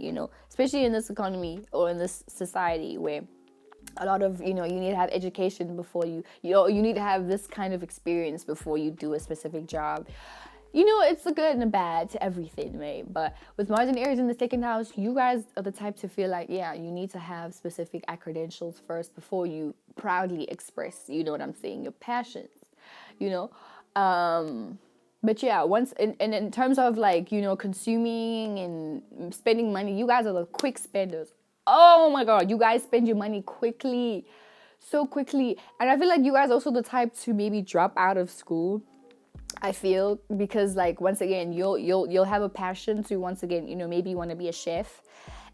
especially in this economy or in this society where a lot of, you need to have education before you need to have this kind of experience before you do a specific job. It's a good and a bad to everything, right? But with Mars and Aries in the second house, you guys are the type to feel like, yeah, you need to have specific credentials first before you proudly express, you know what I'm saying, your passions, But yeah, once, and in terms of like, consuming and spending money, you guys are the quick spenders. Oh my God, you guys spend your money quickly, so quickly. And I feel like you guys are also the type to maybe drop out of school, I feel, because like, once again, you'll have a passion to, once again, maybe you want to be a chef,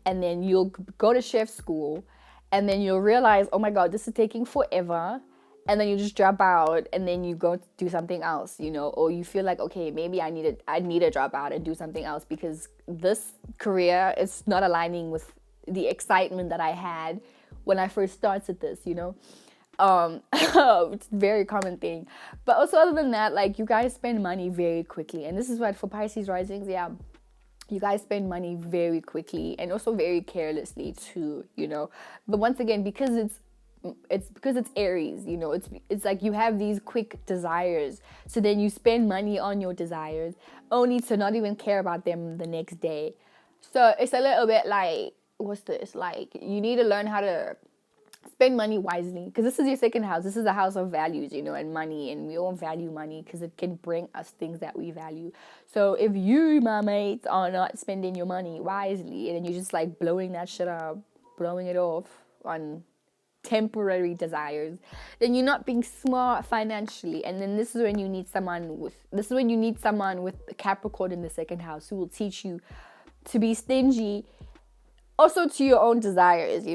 and then you'll go to chef school, and then you'll realize, oh my God, this is taking forever, and then you just drop out, and then you go do something else, or you feel like, okay, maybe I need to drop out and do something else because this career is not aligning with the excitement that I had when I first started this, it's a very common thing. But also, other than that, like, you guys spend money very quickly, and this is what, for Pisces risings, yeah, you guys spend money very quickly and also very carelessly too, but once again, because it's Aries, it's like you have these quick desires, so then you spend money on your desires only to not even care about them the next day. So it's a little bit like, what's this, like, you need to learn how to spend money wisely, because this is your second house. This is the house of values, and money, and we all value money because it can bring us things that we value. So if you, my mates, are not spending your money wisely, and then you're just like blowing that shit up, blowing it off on temporary desires, then you're not being smart financially. And then this is when you need someone with Capricorn in the second house, who will teach you to be stingy also to your own desires,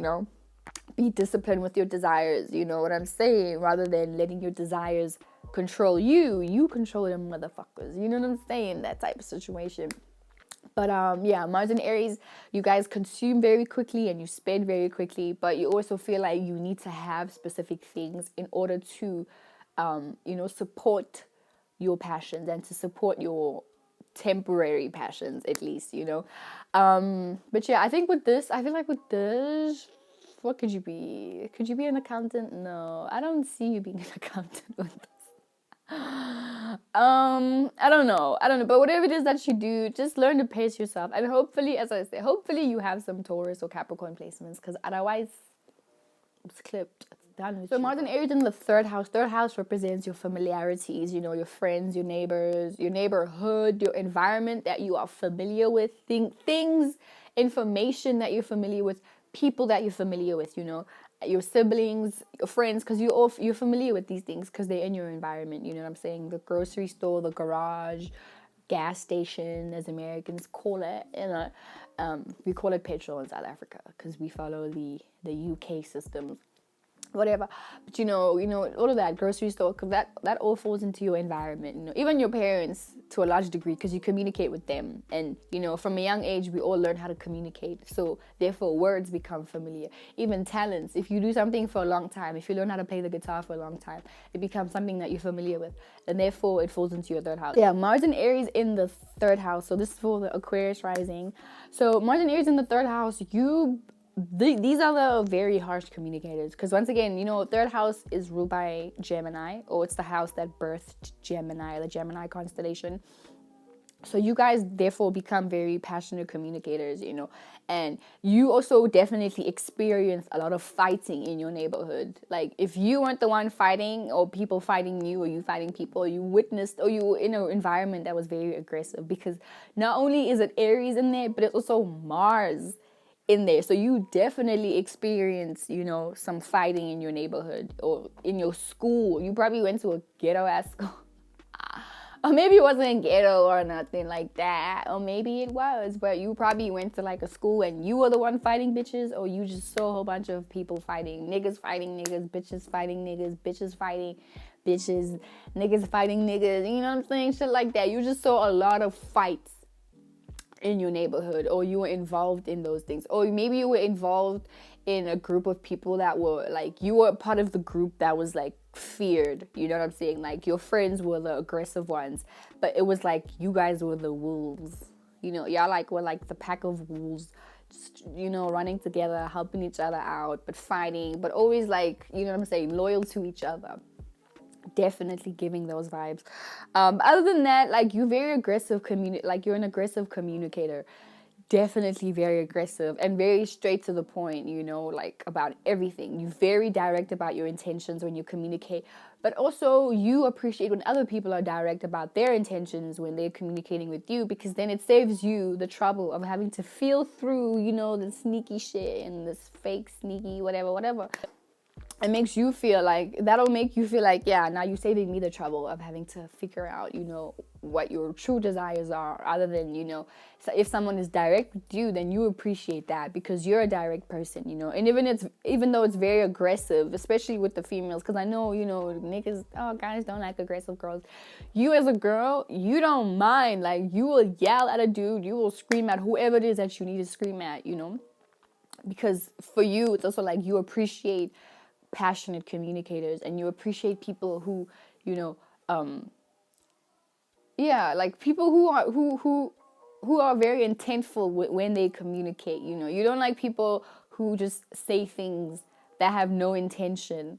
be disciplined with your desires, you know what I'm saying, rather than letting your desires control you control them motherfuckers, you know what I'm saying, that type of situation. But yeah, Mars and Aries, you guys consume very quickly and you spend very quickly, but you also feel like you need to have specific things in order to support your passions and to support your temporary passions, at least, but yeah, I think with this, I feel like with this, what could you be? Could you be an accountant? No, I don't see you being an accountant with this. I don't know, but whatever it is that you do, just learn to pace yourself, and hopefully, as I say, hopefully you have some Taurus or Capricorn placements, because otherwise it's clipped. So Mars and Aries in the third house. Third house represents your familiarities, your friends, your neighbors, your neighborhood, your environment that you are familiar with, things, information that you're familiar with, people that you're familiar with, your siblings, your friends, because you're familiar with these things because they're in your environment, you know what I'm saying? The grocery store, the garage, gas station, as Americans call it, we call it petrol in South Africa because we follow the UK system, whatever. But all of that, grocery store, because that all falls into your environment, even your parents to a large degree, because you communicate with them, and from a young age we all learn how to communicate, so therefore words become familiar. Even talents, if you do something for a long time, if you learn how to play the guitar for a long time, it becomes something that you're familiar with, and therefore it falls into your third house. Yeah, Mars and Aries in the third house, so this is for the Aquarius rising. So Mars and Aries in the third house, you these are the very harsh communicators, because once again, third house is ruled by Gemini, or it's the house that birthed Gemini, the Gemini constellation. So you guys therefore become very passionate communicators, and you also definitely experience a lot of fighting in your neighborhood. Like if you weren't the one fighting, or people fighting you, or you fighting people, you witnessed, or you were in an environment that was very aggressive, because not only is it Aries in there, but it's also Mars in there. So you definitely experience, some fighting in your neighborhood or in your school. You probably went to a ghetto ass school. Or maybe it wasn't ghetto or nothing like that. Or maybe it was, but you probably went to like a school and you were the one fighting bitches, or you just saw a whole bunch of people fighting. Niggas fighting niggas, bitches fighting niggas, bitches fighting bitches, niggas fighting niggas. You know what I'm saying? Shit like that. You just saw a lot of fights in your neighborhood, or you were involved in those things, or maybe you were involved in a group of people that were like, you were part of the group that was like feared, you know what I'm saying? Like your friends were the aggressive ones, but it was like you guys were the wolves, y'all like were like the pack of wolves, just, running together, helping each other out, but fighting, but always like, you know what I'm saying, loyal to each other. Definitely giving those vibes. Other than that, like you're very aggressive like you're an aggressive communicator. Definitely very aggressive and very straight to the point, like about everything. You're very direct about your intentions when you communicate, but also you appreciate when other people are direct about their intentions when they're communicating with you, because then it saves you the trouble of having to feel through, the sneaky shit and this fake sneaky whatever. It makes you feel like, that'll make you feel like, yeah, now you're saving me the trouble of having to figure out, what your true desires are, other than, so if someone is direct with you, then you appreciate that because you're a direct person, and even though it's very aggressive, especially with the females, because I know, niggas, guys don't like aggressive girls. You as a girl, you don't mind, like you will yell at a dude, you will scream at whoever it is that you need to scream at, because for you, it's also like you appreciate passionate communicators, and you appreciate people who, like people who are very intentful when they communicate. You don't like people who just say things that have no intention,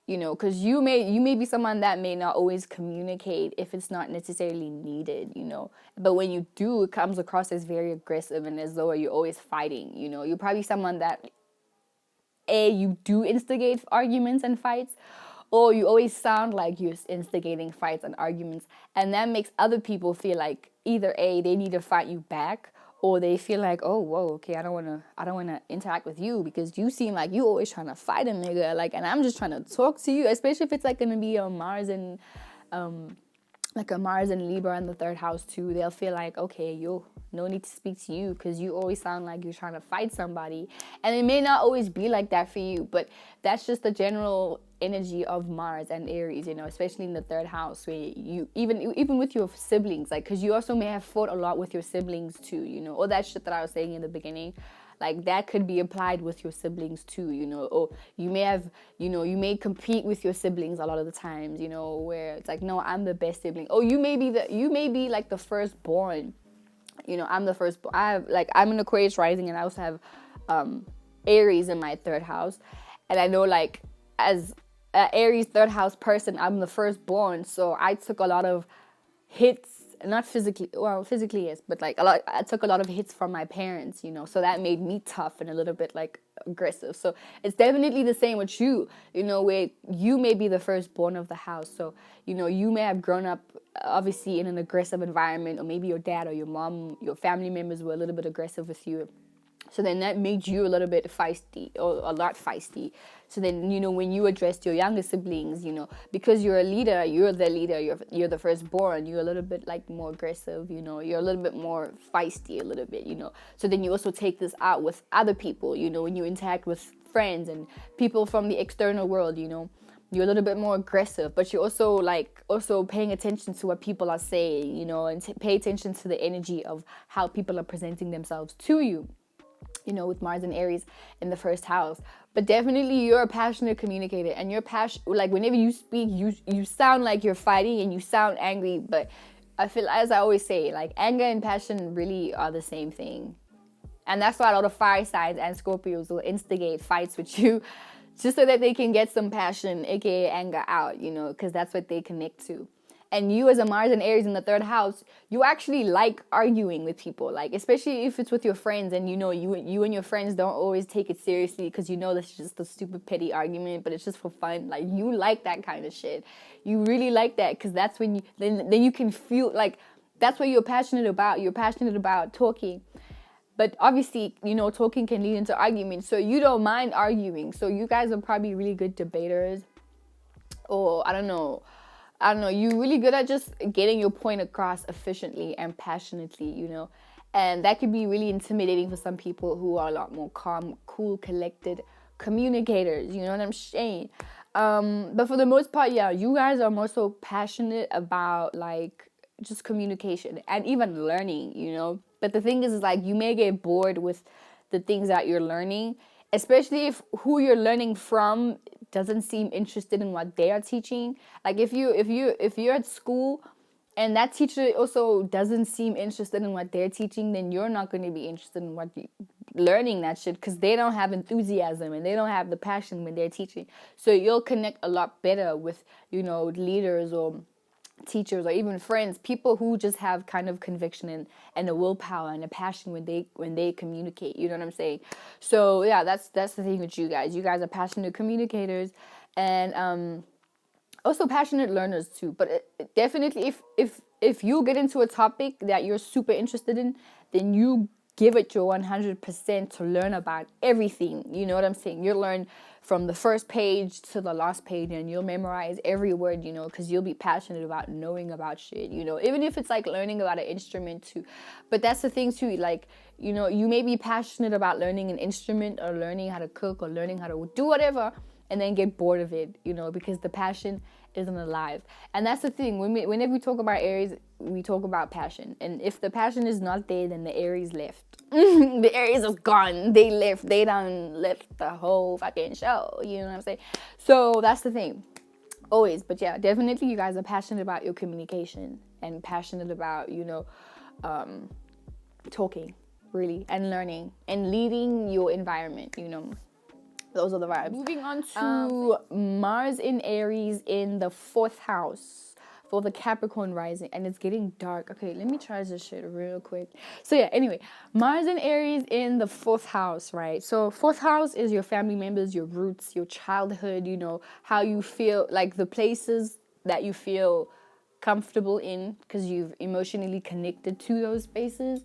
because you may be someone that may not always communicate if it's not necessarily needed, but when you do, it comes across as very aggressive and as though you're always fighting. You're probably someone that you do instigate arguments and fights, or you always sound like you're instigating fights and arguments, and that makes other people feel like either they need to fight you back, or they feel like, oh whoa, okay, I don't wanna interact with you because you seem like you always trying to fight a nigga, like, and I'm just trying to talk to you, especially if it's like gonna be a Mars and Libra in the third house too. They'll feel like, okay, no need to speak to you because you always sound like you're trying to fight somebody. And it may not always be like that for you, but that's just the general energy of Mars and Aries, especially in the third house, where you, even with your siblings, like, because you also may have fought a lot with your siblings too, all that shit that I was saying in the beginning. Like that could be applied with your siblings too, or you may have, you may compete with your siblings a lot of the times, where it's like, no, I'm the best sibling. Oh, you may be like the firstborn. I'm the first. I'm an Aquarius rising, and I also have Aries in my third house, and I know, like, as an Aries third house person, I'm the firstborn, so I took a lot of hits. Not physically, well, physically yes, but like I took a lot of hits from my parents, so that made me tough and a little bit like aggressive. So it's definitely the same with you, where you may be the firstborn of the house. So, you may have grown up obviously in an aggressive environment, or maybe your dad or your mom, your family members were a little bit aggressive with you. So then that made you a little bit feisty, or a lot feisty. So then, when you addressed your younger siblings, because you're a leader, you're you're the firstborn, you're a little bit like more aggressive, you're a little bit more feisty a little bit, So then you also take this out with other people, when you interact with friends and people from the external world, you're a little bit more aggressive, but you're also paying attention to what people are saying, and pay attention to the energy of how people are presenting themselves to you. With Mars and Aries in the first house. But definitely you're a passionate communicator, and you're like whenever you speak, you sound like you're fighting and you sound angry, but I feel, as I always say, like anger and passion really are the same thing. And that's why a lot of fire signs and Scorpios will instigate fights with you just so that they can get some passion, aka anger, out, because that's what they connect to. And you, as a Mars and Aries in the third house, you actually like arguing with people, like especially if it's with your friends, and you and your friends don't always take it seriously because that's just a stupid petty argument, but it's just for fun. Like, you like that kind of shit. You really like that because that's when then you can feel like that's what you're passionate about. You're passionate about talking. But obviously, talking can lead into arguments. So you don't mind arguing. So you guys are probably really good debaters. Or I don't know, you're really good at just getting your point across efficiently and passionately, And that could be really intimidating for some people who are a lot more calm, cool, collected communicators. You know what I'm saying? But for the most part, yeah, you guys are more so passionate about like just communication and even learning. But the thing is like you may get bored with the things that you're learning, especially if who you're learning from doesn't seem interested in what they are teaching. Like if you're at school and that teacher also doesn't seem interested in what they're teaching, then you're not going to be interested in learning that shit because they don't have enthusiasm and they don't have the passion when they're teaching. So you'll connect a lot better with leaders or teachers or even friends, people who just have kind of conviction and a willpower and a passion when they communicate. You know what I'm saying? So yeah, that's the thing with you guys. You guys are passionate communicators and also passionate learners too. But definitely, if you get into a topic that you're super interested in, then you give it your 100% to learn about everything. You know what I'm saying? You'll learn from the first page to the last page, and you'll memorize every word, because you'll be passionate about knowing about shit, even if it's like learning about an instrument too. But that's the thing too, like, you may be passionate about learning an instrument or learning how to cook or learning how to do whatever, and then get bored of it, because the passion isn't alive. And that's the thing. Whenever we talk about Aries, we talk about passion. And if the passion is not there, then the Aries left. The Aries is gone. They left. They done left the whole fucking show. You know what I'm saying? So that's the thing. Always. But yeah, definitely you guys are passionate about your communication and passionate about, talking, really, and learning and leading your environment, Those are the vibes. Moving on to Mars in Aries in the 4th house for the Capricorn rising. And it's getting dark. Okay, let me try this shit real quick. So yeah, anyway, Mars in Aries in the 4th house, right? So 4th house is your family members, your roots, your childhood, how you feel, like the places that you feel comfortable in because you've emotionally connected to those spaces,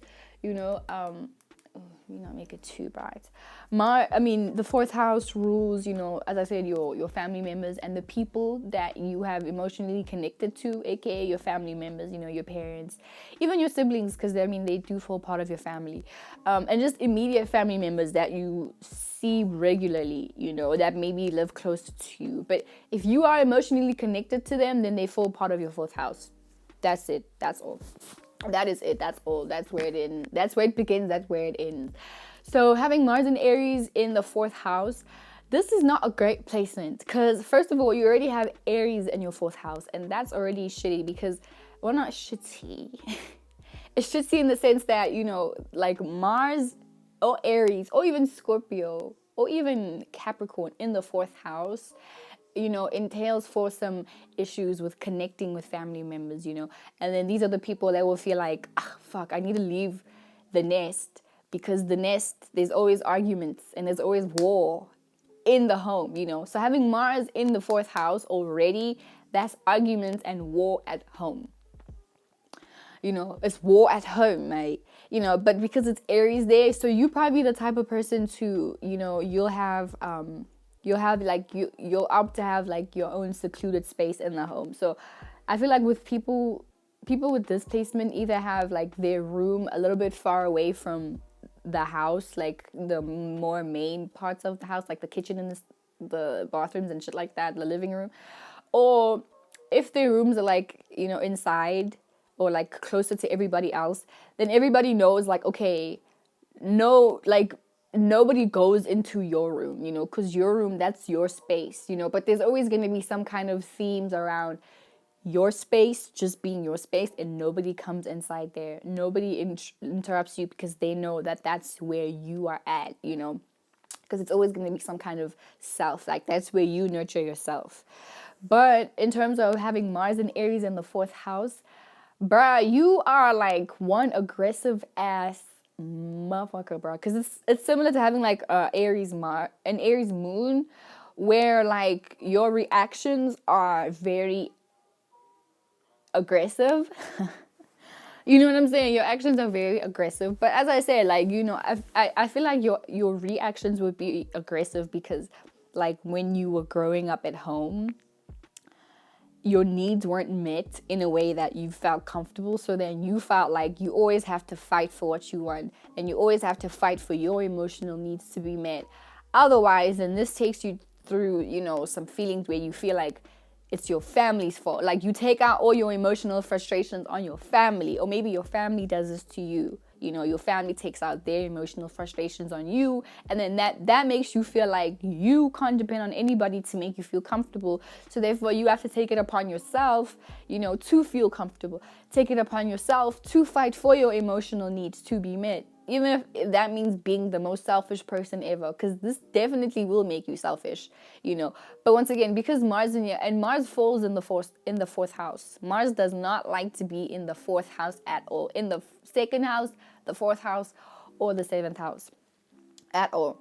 not make it too bright. The 4th house rules, as I said, your family members and the people that you have emotionally connected to, aka your family members, your parents, even your siblings, because they do fall part of your family, and just immediate family members that you see regularly, that maybe live close to you. But if you are emotionally connected to them, then they fall part of your 4th house. That's it. That's all. That is it. That's all. That's where it ends. That's where it begins. That's where it ends. So having Mars and Aries in the 4th house, this is not a great placement because first of all, you already have Aries in your 4th house, and that's already shitty because, well, not shitty. It's shitty in the sense that, like Mars or Aries or even Scorpio or even Capricorn in the 4th house, entails for some issues with connecting with family members, and then these are the people that will feel like, fuck, I need to leave the nest because the nest, there's always arguments and there's always war in the home, So having Mars in the 4th house already, that's arguments and war at home. It's war at home, mate. But because it's Aries there, so you probably the type of person to, you'll have opt to have like your own secluded space in the home. So I feel like with people with this placement either have like their room a little bit far away from the house, like the more main parts of the house, like the kitchen and the bathrooms and shit like that, the living room, or if their rooms are like, inside or like closer to everybody else, then everybody knows like, okay, no, like nobody goes into your room, because your room, that's your space, but there's always going to be some kind of themes around, your space just being your space, and nobody comes inside there. Nobody interrupts you, because they know that that's where you are at, because it's always going to be some kind of self. Like, that's where you nurture yourself. But in terms of having Mars and Aries in the fourth house, bruh, you are like one aggressive ass motherfucker, bruh. Because it's similar to having like an Aries moon, where like your reactions are very aggressive. You know what I'm saying? Your actions are very aggressive. But as I said, like, I feel like your reactions would be aggressive because, like, when you were growing up at home, your needs weren't met in a way that you felt comfortable. So then you felt like you always have to fight for what you want, and you always have to fight for your emotional needs to be met. Otherwise, then this takes you through, some feelings where you feel like it's your family's fault. Like, you take out all your emotional frustrations on your family, or maybe your family does this to you. Your family takes out their emotional frustrations on you, and then that makes you feel like you can't depend on anybody to make you feel comfortable. So therefore, you have to take it upon yourself, to feel comfortable. Take it upon yourself to fight for your emotional needs to be met. Even if that means being the most selfish person ever, because this definitely will make you selfish, But once again, because Mars falls in the fourth house. Mars does not like to be in the fourth house at all. In the second house, the fourth house, or the seventh house at all,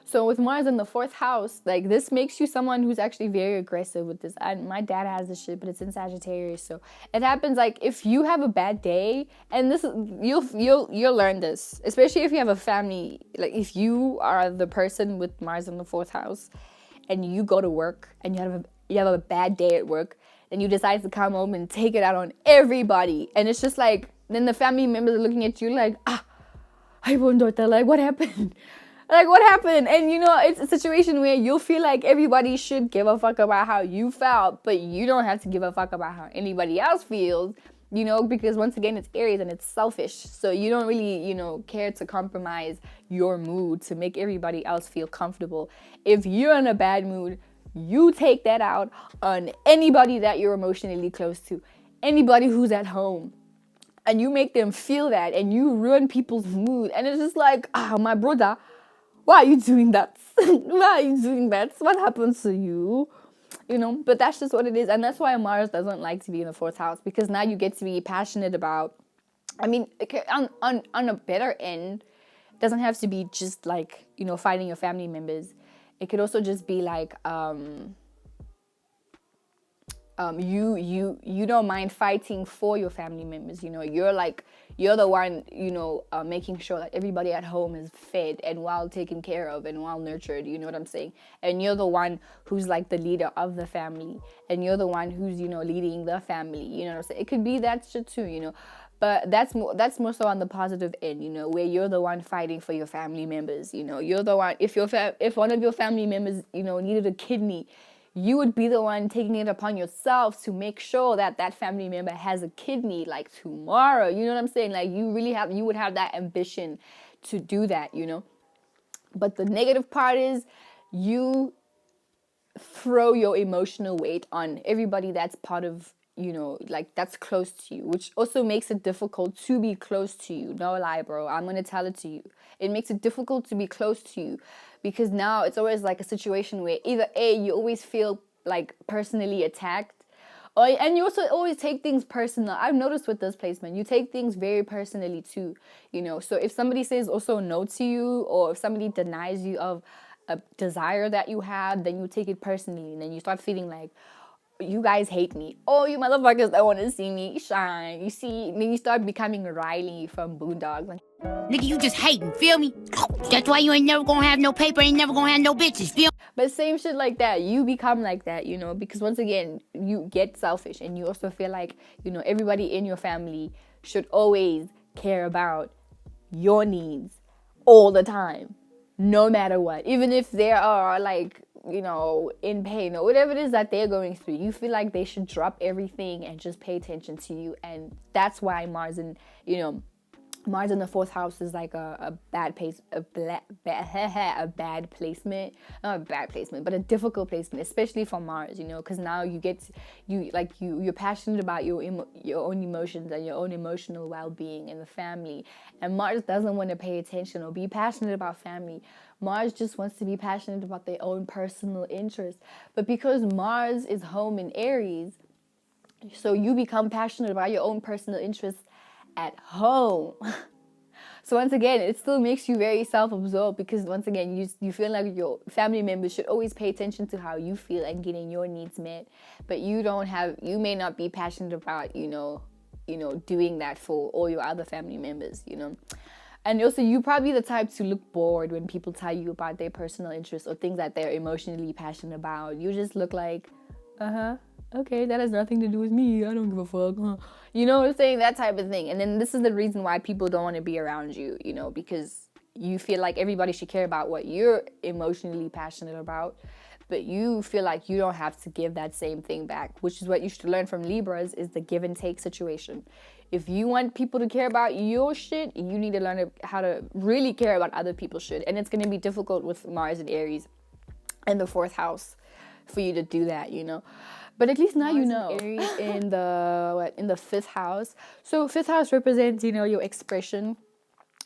So with Mars in the fourth house, like, this makes you someone who's actually very aggressive with this. My dad has this shit, but it's in Sagittarius, so it happens like if you have a bad day, and this you'll learn this, especially if you have a family. Like, if you are the person with Mars in the fourth house, and you go to work and you have a bad day at work, and you decide to come home and take it out on everybody, and it's just like, then the family members are looking at you like, I wonder, like, what happened? Like, what happened? And, it's a situation where you'll feel like everybody should give a fuck about how you felt, but you don't have to give a fuck about how anybody else feels, because once again, it's Aries and it's selfish. So you don't really, care to compromise your mood to make everybody else feel comfortable. If you're in a bad mood, you take that out on anybody that you're emotionally close to, anybody who's at home. And you make them feel that, and you ruin people's mood. And it's just like, my brother, why are you doing that? Why are you doing that? What happened to you? But that's just what it is. And that's why Mars doesn't like to be in the fourth house, because now you get to be passionate about, on a better end, it doesn't have to be just like, fighting your family members. It could also just be like, you don't mind fighting for your family members. You're the one, making sure that everybody at home is fed and well taken care of and well nurtured. You know what I'm saying? And you're the one who's like the leader of the family, and you're the one who's, leading the family. You know what I'm saying? It could be that shit too, But that's more so on the positive end, where you're the one fighting for your family members. You're the one. If one of your family members, needed a kidney, you would be the one taking it upon yourself to make sure that family member has a kidney like tomorrow. You know what I'm saying? Like, you would have that ambition to do that, But the negative part is you throw your emotional weight on everybody that's part of, like, that's close to you, which also makes it difficult to be close to you. No lie, bro. I'm going to tell it to you. It makes it difficult to be close to you, because now it's always like a situation where either you always feel like personally attacked, and you also always take things personal. I've noticed with this placement, you take things very personally too, So if somebody says also no to you, or if somebody denies you of a desire that you have, then you take it personally, and then you start feeling like, you guys hate me. Oh, you motherfuckers don't want to see me shine. You see, then you start becoming Riley from Boondocks. Like, nigga, you just hating, feel me? That's why you ain't never gonna have no paper, ain't never gonna have no bitches, feel me? But same shit like that. You become like that, because once again, you get selfish, and you also feel like, everybody in your family should always care about your needs all the time, no matter what. Even if they are like, in pain or whatever it is that they're going through, you feel like they should drop everything and just pay attention to you. And that's why Mars and, Mars in the fourth house is like a bad place, a bad placement, not a bad placement, but a difficult placement, especially for Mars, because now you're passionate about your own emotions and your own emotional well-being and the family, and Mars doesn't want to pay attention or be passionate about family. Mars just wants to be passionate about their own personal interests, but because Mars is home in Aries, so you become passionate about your own personal interests at home. So once again, it still makes you very self-absorbed because once again, you feel like your family members should always pay attention to how you feel and getting your needs met, but you may not be passionate about doing that for all your other family members. And also, you probably the type to look bored when people tell you about their personal interests or things that they're emotionally passionate about. You just look like, okay, that has nothing to do with me. I don't give a fuck. You know what I'm saying? That type of thing. And then this is the reason why people don't want to be around you, because you feel like everybody should care about what you're emotionally passionate about, but you feel like you don't have to give that same thing back, which is what you should learn from Libras, is the give and take situation. If you want people to care about your shit, you need to learn how to really care about other people's shit. And it's going to be difficult with Mars and Aries in the fourth house for you to do that, But at least now you know. Aries in the fifth house. So fifth house represents, your expression,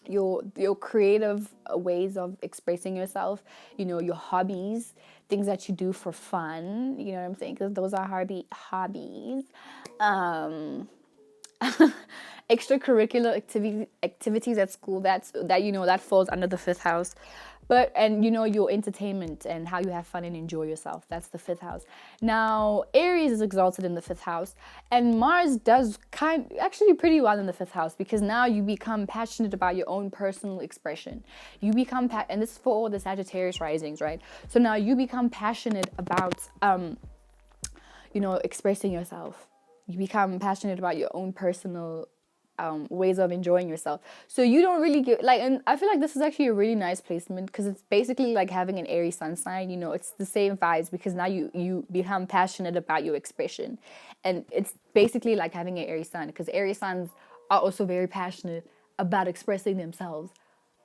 your creative ways of expressing yourself, your hobbies, things that you do for fun, you know what I'm saying? Because those are hobbies. Extracurricular activities at school, that falls under the fifth house. And your entertainment and how you have fun and enjoy yourself, that's the fifth house. Now Aries is exalted in the fifth house, and Mars does actually pretty well in the fifth house, because now you become passionate about your own personal expression. You become and this is for all the Sagittarius risings, right? So now you become passionate about expressing yourself. You become passionate about your own personal ways of enjoying yourself. So you don't really get and I feel like this is actually a really nice placement, because it's basically like having an Aries sun sign. It's the same vibes, because now you become passionate about your expression, and it's basically like having an Aries sun, because Aries suns are also very passionate about expressing themselves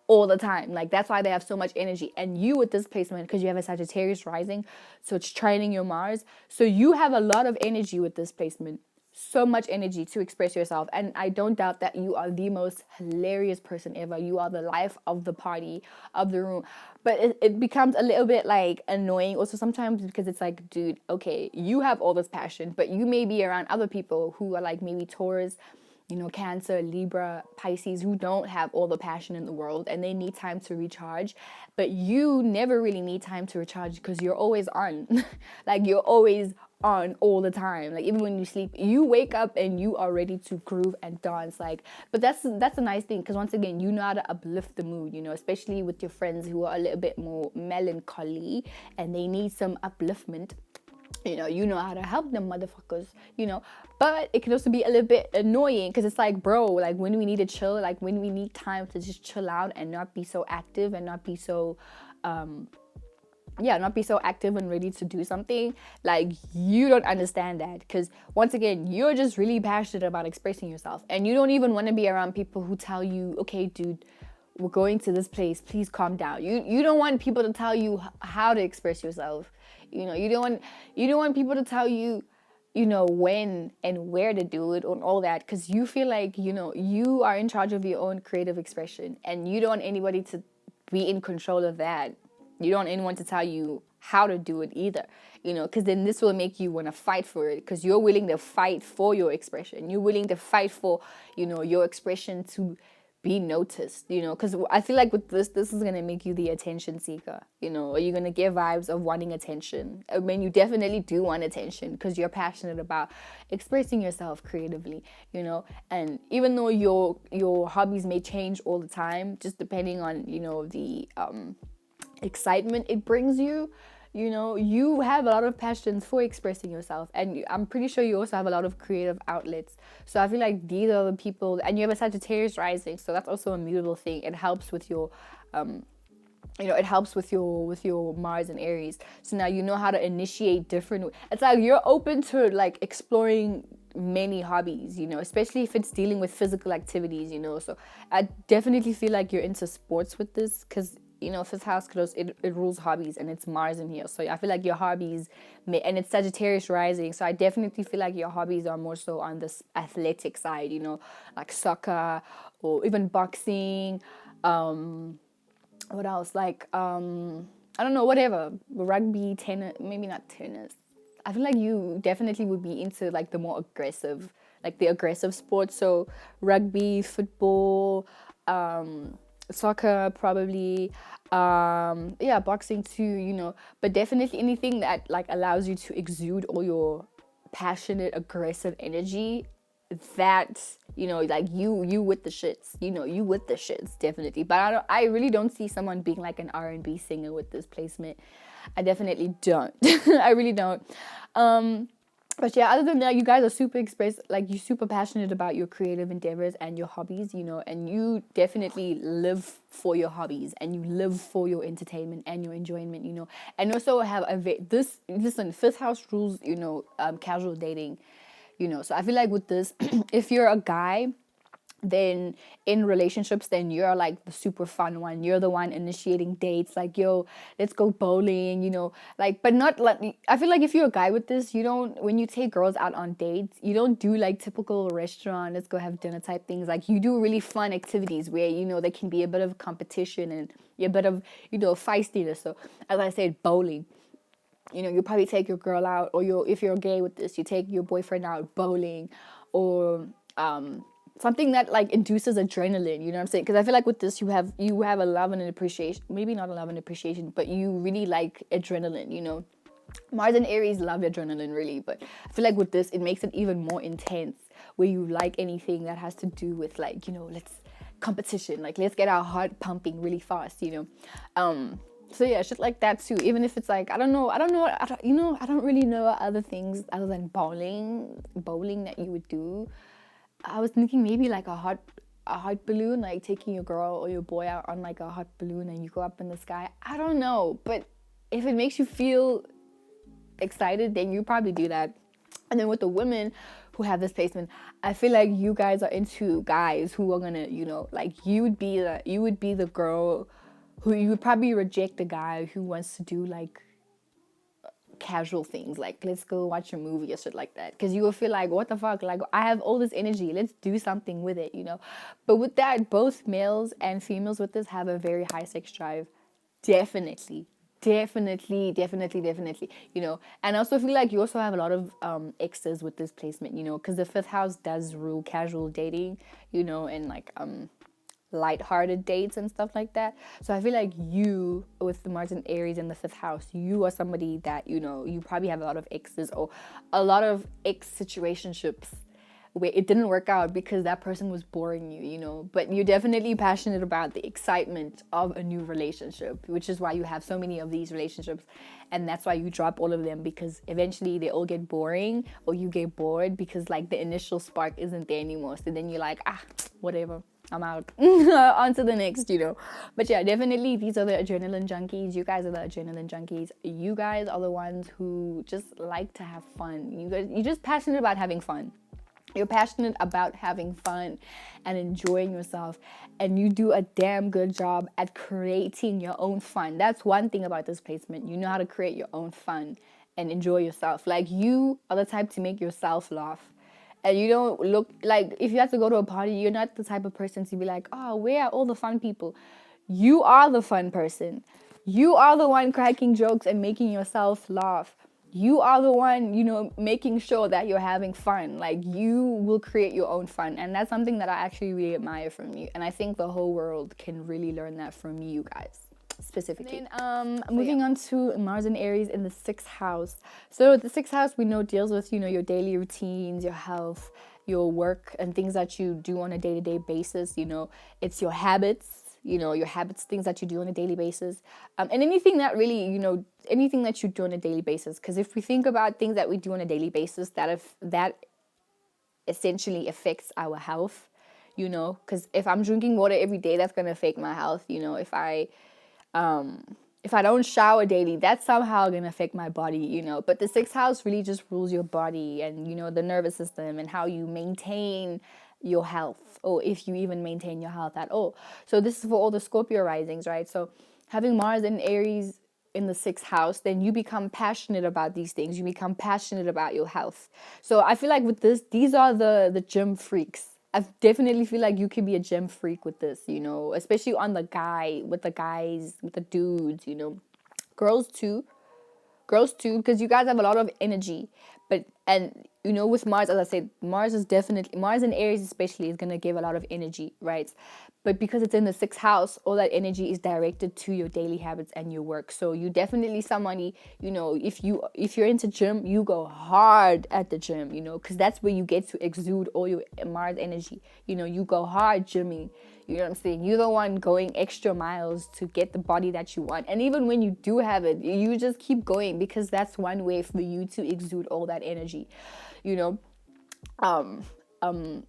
all the time. Like, that's why they have so much energy. And you with this placement, because you have a Sagittarius rising, so it's trining your Mars, so you have a lot of energy with this placement. So much energy to express yourself, and I don't doubt that you are the most hilarious person ever. You are the life of the party, of the room, but it becomes a little bit like annoying also sometimes, because it's like, dude, okay, you have all this passion, but you may be around other people who are like maybe Taurus, Cancer, Libra, Pisces, who don't have all the passion in the world, and they need time to recharge, but you never really need time to recharge because you're always on. Like, you're always on all the time. Like, even when you sleep, you wake up and you are ready to groove and dance. Like, but that's a nice thing, because once again, you know how to uplift the mood, especially with your friends who are a little bit more melancholy and they need some upliftment. You know how to help them motherfuckers, but it can also be a little bit annoying, because it's like, bro, like, when we need to chill, like when we need time to just chill out and not be so active and not be so active and ready to do something, like, you don't understand that, because once again, you're just really passionate about expressing yourself, and you don't even want to be around people who tell you, okay, dude, we're going to this place, please calm down. You don't want people to tell you how to express yourself. You don't want people to tell you, when and where to do it and all that, because you feel like, you are in charge of your own creative expression, and you don't want anybody to be in control of that. You don't want anyone to tell you how to do it either, because then this will make you want to fight for it, because you're willing to fight for your expression. You're willing to fight for, your expression to be noticed, because I feel like with this is going to make you the attention seeker, or you're going to give vibes of wanting attention. I mean, you definitely do want attention, because you're passionate about expressing yourself creatively, and even though your hobbies may change all the time, just depending on, the excitement it brings you, you have a lot of passions for expressing yourself, and I'm pretty sure you also have a lot of creative outlets. So I feel like these are the people, and you have a Sagittarius rising, so that's also a mutable thing. It helps with your it helps with your Mars and Aries. So now you know how to initiate different, it's like you're open to like exploring many hobbies, especially if it's dealing with physical activities, so I definitely feel like you're into sports with this, because fifth house close, it rules hobbies, and it's Mars in here, so I feel like your hobbies and it's Sagittarius rising, so I definitely feel like your hobbies are more so on this athletic side, like soccer or even boxing. What else, like I don't know, whatever, rugby, tennis, maybe not tennis. I feel like you definitely would be into like the more aggressive, like the aggressive sports. So rugby, football, soccer, probably. Yeah, boxing too. But definitely anything that like allows you to exude all your passionate, aggressive energy. That like you with the shits. You with the shits, definitely. But I really don't see someone being like an R&B singer with this placement. I definitely don't. I really don't. But yeah, other than that, you guys are super express, like you're super passionate about your creative endeavors and your hobbies, and you definitely live for your hobbies, and you live for your entertainment and your enjoyment, and also have this, listen, fifth house rules, casual dating, so I feel like with this, if you're a guy, then in relationships, then you're like the super fun one, you're the one initiating dates, like, yo, let's go bowling, like, but not like, I feel like if you're a guy with this, you don't, when you take girls out on dates, you don't do like typical restaurant, let's go have dinner type things. Like, you do really fun activities where there can be a bit of competition and a bit of feistiness. So as I said, bowling, you probably take your girl out, or if you're gay with this, you take your boyfriend out bowling, or something that like induces adrenaline, you know what I'm saying? Because I feel like with this, you have a love and an appreciation, maybe not a love and appreciation, but you really like adrenaline, Mars and Aries love adrenaline, really, but I feel like with this, it makes it even more intense, where you like anything that has to do with like, let's competition, like let's get our heart pumping really fast, so yeah, shit like that too. Even if it's like, I don't know, I don't really know other things other than bowling that you would do. I was thinking maybe like a hot balloon, like taking your girl or your boy out on like a hot balloon and you go up in the sky. I don't know, but if it makes you feel excited, then you probably do that. And then with the women who have this placement, I feel like you guys are into guys who are gonna, like you would be the girl who you would probably reject the guy who wants to do like casual things, like let's go watch a movie or shit like that, because you will feel like, what the fuck, like I have all this energy, let's do something with it, but with that, both males and females with this have a very high sex drive, definitely, definitely, and I also feel like you also have a lot of exes with this placement, because the fifth house does rule casual dating, and like light-hearted dates and stuff like that. So I feel like you, with the Mars and Aries in the fifth house, you are somebody that you probably have a lot of exes, or a lot of ex situationships where it didn't work out because that person was boring you, but you're definitely passionate about the excitement of a new relationship, which is why you have so many of these relationships, and that's why you drop all of them, because eventually they all get boring, or you get bored because like the initial spark isn't there anymore, so then you're like, whatever, I'm out. On to the next, But yeah, definitely these are the adrenaline junkies. You guys are the adrenaline junkies. You guys are the ones who just like to have fun. You're just passionate about having fun. You're passionate about having fun and enjoying yourself, and you do a damn good job at creating your own fun. That's one thing about this placement. You know how to create your own fun and enjoy yourself. Like, you are the type to make yourself laugh. And you don't look like, if you have to go to a party, you're not the type of person to be like, oh, where are all the fun people? You are the fun person. You are the one cracking jokes and making yourself laugh. You are the one, making sure that you're having fun. Like, you will create your own fun. And that's something that I actually really admire from you. And I think the whole world can really learn that from you guys, specifically. And then, moving on to Mars and Aries in the sixth house. So the sixth house, we know, deals with, your daily routines, your health, your work, and things that you do on a day-to-day basis. It's your habits, things that you do on a daily basis, and anything that really, anything that you do on a daily basis. Because if we think about things that we do on a daily basis, that essentially affects our health, because if I'm drinking water every day, that's going to affect my health. if I don't shower daily, that's somehow gonna affect my body, you know. But the sixth house really just rules your body and, you know, the nervous system and how you maintain your health, or if you even maintain your health at all. So this is for all the Scorpio risings, right? So having Mars in Aries in the sixth house, then you become passionate about these things. You become passionate about your health. So I feel like with this, these are the gym freaks. I definitely feel like you could be a gym freak with this, you know, especially on the guy, with the guys, with the dudes, you know, girls too, because you guys have a lot of energy. But, and you know, with Mars, as I said, Mars is definitely, Mars in Aries especially is going to give a lot of energy, right? But because it's in the sixth house, all that energy is directed to your daily habits and your work. So you definitely somebody, you know, if you're into gym, you go hard at the gym, you know, because that's where you get to exude all your Mars energy. You know, you go hard gymming. You know what I'm saying? You're the one going extra miles to get the body that you want. And even when you do have it, you just keep going, because that's one way for you to exude all that energy, you know.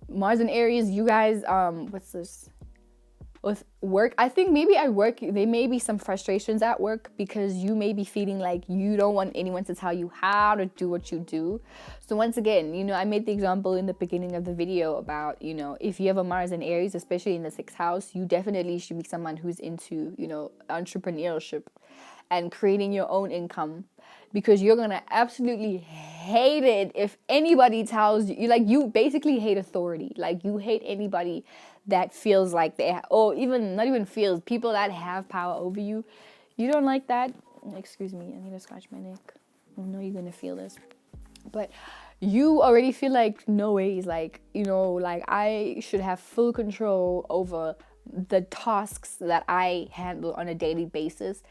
Mars and Aries, you guys, what's this? With work, I think maybe at work there may be some frustrations at work, because you may be feeling like you don't want anyone to tell you how to do what you do. So once again, you know, I made the example in the beginning of the video about, you know, if you have a Mars in Aries, especially in the sixth house, you definitely should be someone who's into, you know, entrepreneurship and creating your own income, because you're gonna absolutely hate it if anybody tells you, like, you basically hate authority. Like, you hate anybody that feels like or even not even feels, people that have power over you. You don't like that. Excuse me, I need to scratch my neck. I know you're gonna feel this, but you already feel like, no ways, like, you know, like, I should have full control over the tasks that I handle on a daily basis.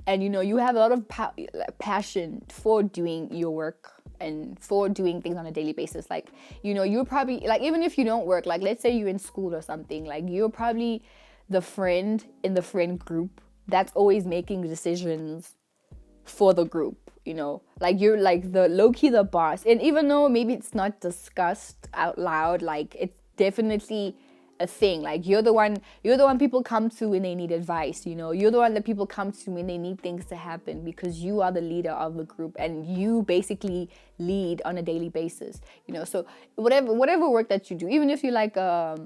And, you know, you have a lot of passion for doing your work and for doing things on a daily basis. Like, you know, you're probably, like, even if you don't work, like, let's say you're in school or something, like, you're probably the friend in the friend group that's always making decisions for the group, you know, like, you're like the low-key the boss. And even though maybe it's not discussed out loud, like, it's definitely a thing. Like, you're the one people come to when they need advice, you know. You're the one that people come to when they need things to happen, because you are the leader of the group and you basically lead on a daily basis, you know. So whatever work that you do, even if you like I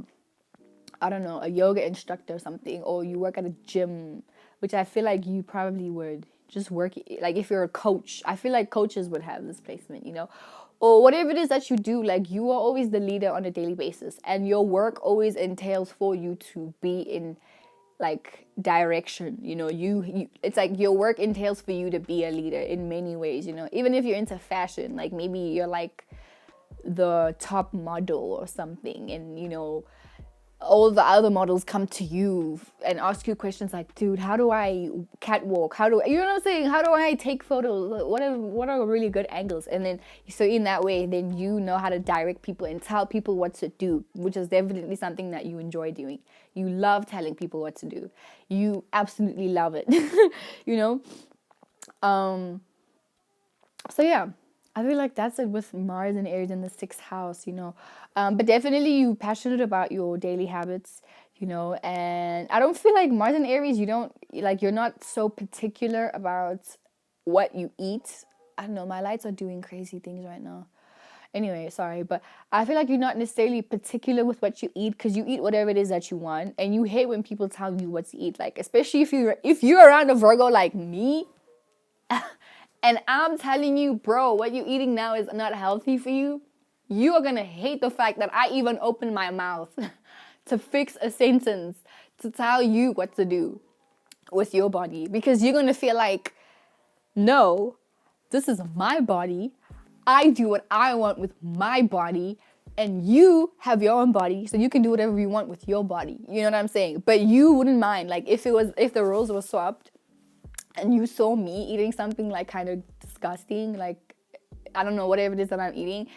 don't know, a yoga instructor or something, or you work at a gym, which I feel like you probably would just work, like, if you're a coach, I feel like coaches would have this placement, you know. Or whatever it is that you do, like, you are always the leader on a daily basis, and your work always entails for you to be in, like, direction, you know. You it's like your work entails for you to be a leader in many ways, you know. Even if you're into fashion, like, maybe you're like the top model or something, and, you know, all the other models come to you and ask you questions like, dude, how do I catwalk? How do I, you know what I'm saying? How do I take photos? What are really good angles? And then, so in that way, then you know how to direct people and tell people what to do, which is definitely something that you enjoy doing. You love telling people what to do. You absolutely love it, you know? So yeah, I feel like that's it with Mars and Aries in the sixth house, you know. But definitely you passionate about your daily habits, you know. And I don't feel like Mars and Aries, you don't, like, you're not so particular about what you eat. I don't know, my lights are doing crazy things right now. Anyway, sorry, but I feel like you're not necessarily particular with what you eat, because you eat whatever it is that you want, and you hate when people tell you what to eat. Like, especially if you're around a Virgo like me, and I'm telling you, bro, what you're eating now is not healthy for you, you are going to hate the fact that I even opened my mouth to fix a sentence, to tell you what to do with your body. Because you're going to feel like, no, this is my body. I do what I want with my body. And you have your own body, so you can do whatever you want with your body. You know what I'm saying? But you wouldn't mind, like, if the roles were swapped, and you saw me eating something, like, kind of disgusting, like, I don't know, whatever it is that I'm eating,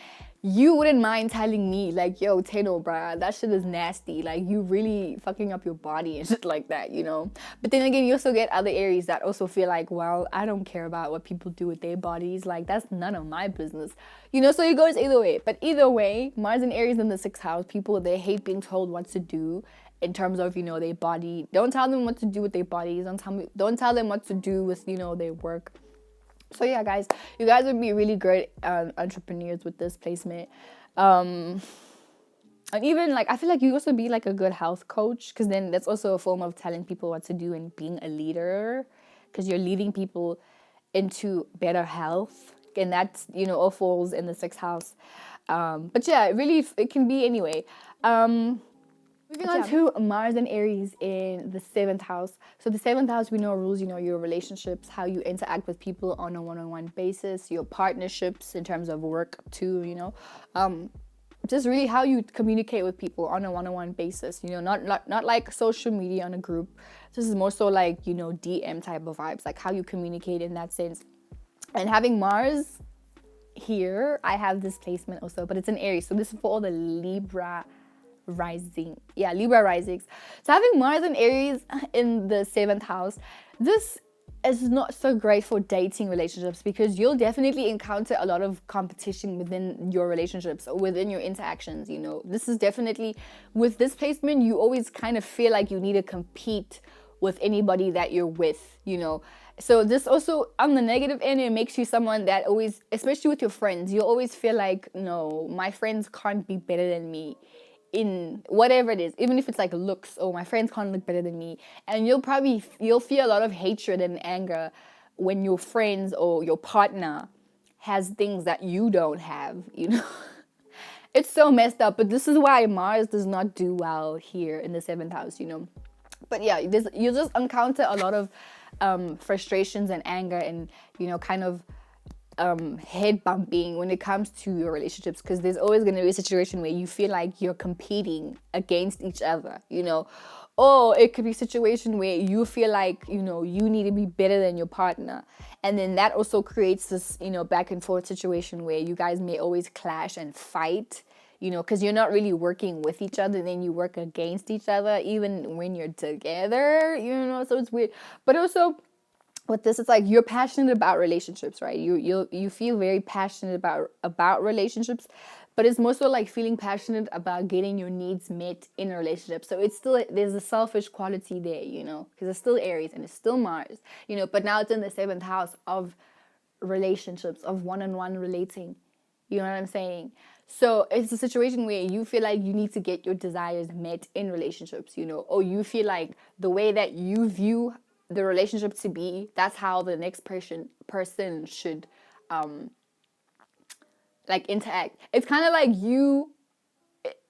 you wouldn't mind telling me, like, yo, Tano, bruh, that shit is nasty. Like, you really fucking up your body and shit like that, you know? But then again, you also get other Aries that also feel like, well, I don't care about what people do with their bodies. Like, that's none of my business. You know, so it goes either way. But either way, Mars and Aries in the sixth house, people, they hate being told what to do. in terms of, their body. Don't tell them what to do with their bodies. Don't tell them what to do with, their work. So yeah, guys, you guys would be really great entrepreneurs with this placement. And even like, I feel like you also be like a good health coach, because then that's also a form of telling people what to do and being a leader, because you're leading people into better health, and that's, all falls in the sixth house. But yeah, it can be anyway. Moving on to Mars and Aries in the seventh house. So the seventh house, we know, rules, your relationships, how you interact with people on a one-on-one basis, your partnerships in terms of work too, just really how you communicate with people on a one-on-one basis, not like social media on a group. This is more so like, DM type of vibes, like how you communicate in that sense. And having Mars here, I have this placement also, but it's in Aries. So this is for all the Libra risings. So having Mars and Aries in the seventh house, this is not so great for dating relationships, because you'll definitely encounter a lot of competition within your relationships or within your interactions. This is definitely, with this placement, you always kind of feel like you need to compete with anybody that you're with. So this also, on the negative end, it makes you someone that always, especially with your friends, you'll always feel like, no, my friends can't be better than me in whatever it is, even if it's like looks, my friends can't look better than me. And you'll feel a lot of hatred and anger when your friends or your partner has things that you don't have. It's so messed up, but this is why Mars does not do well here in the seventh house. But yeah, you just encounter a lot of frustrations and anger, and kind of head bumping when it comes to your relationships, because there's always going to be a situation where you feel like you're competing against each other, or it could be a situation where you feel like, you need to be better than your partner, and then that also creates this, back and forth situation where you guys may always clash and fight, because you're not really working with each other, then you work against each other even when you're together, so it's weird. But also with this, it's like you're passionate about relationships, right? You feel very passionate about relationships, but it's more so like feeling passionate about getting your needs met in a relationship. So it's still, there's a selfish quality there, because it's still Aries and it's still Mars, but now it's in the seventh house of relationships, of one-on-one relating. You know what I'm saying? So it's a situation where you feel like you need to get your desires met in relationships, or you feel like the way that you view the relationship to be, that's how the next person should like interact. It's kind of like you,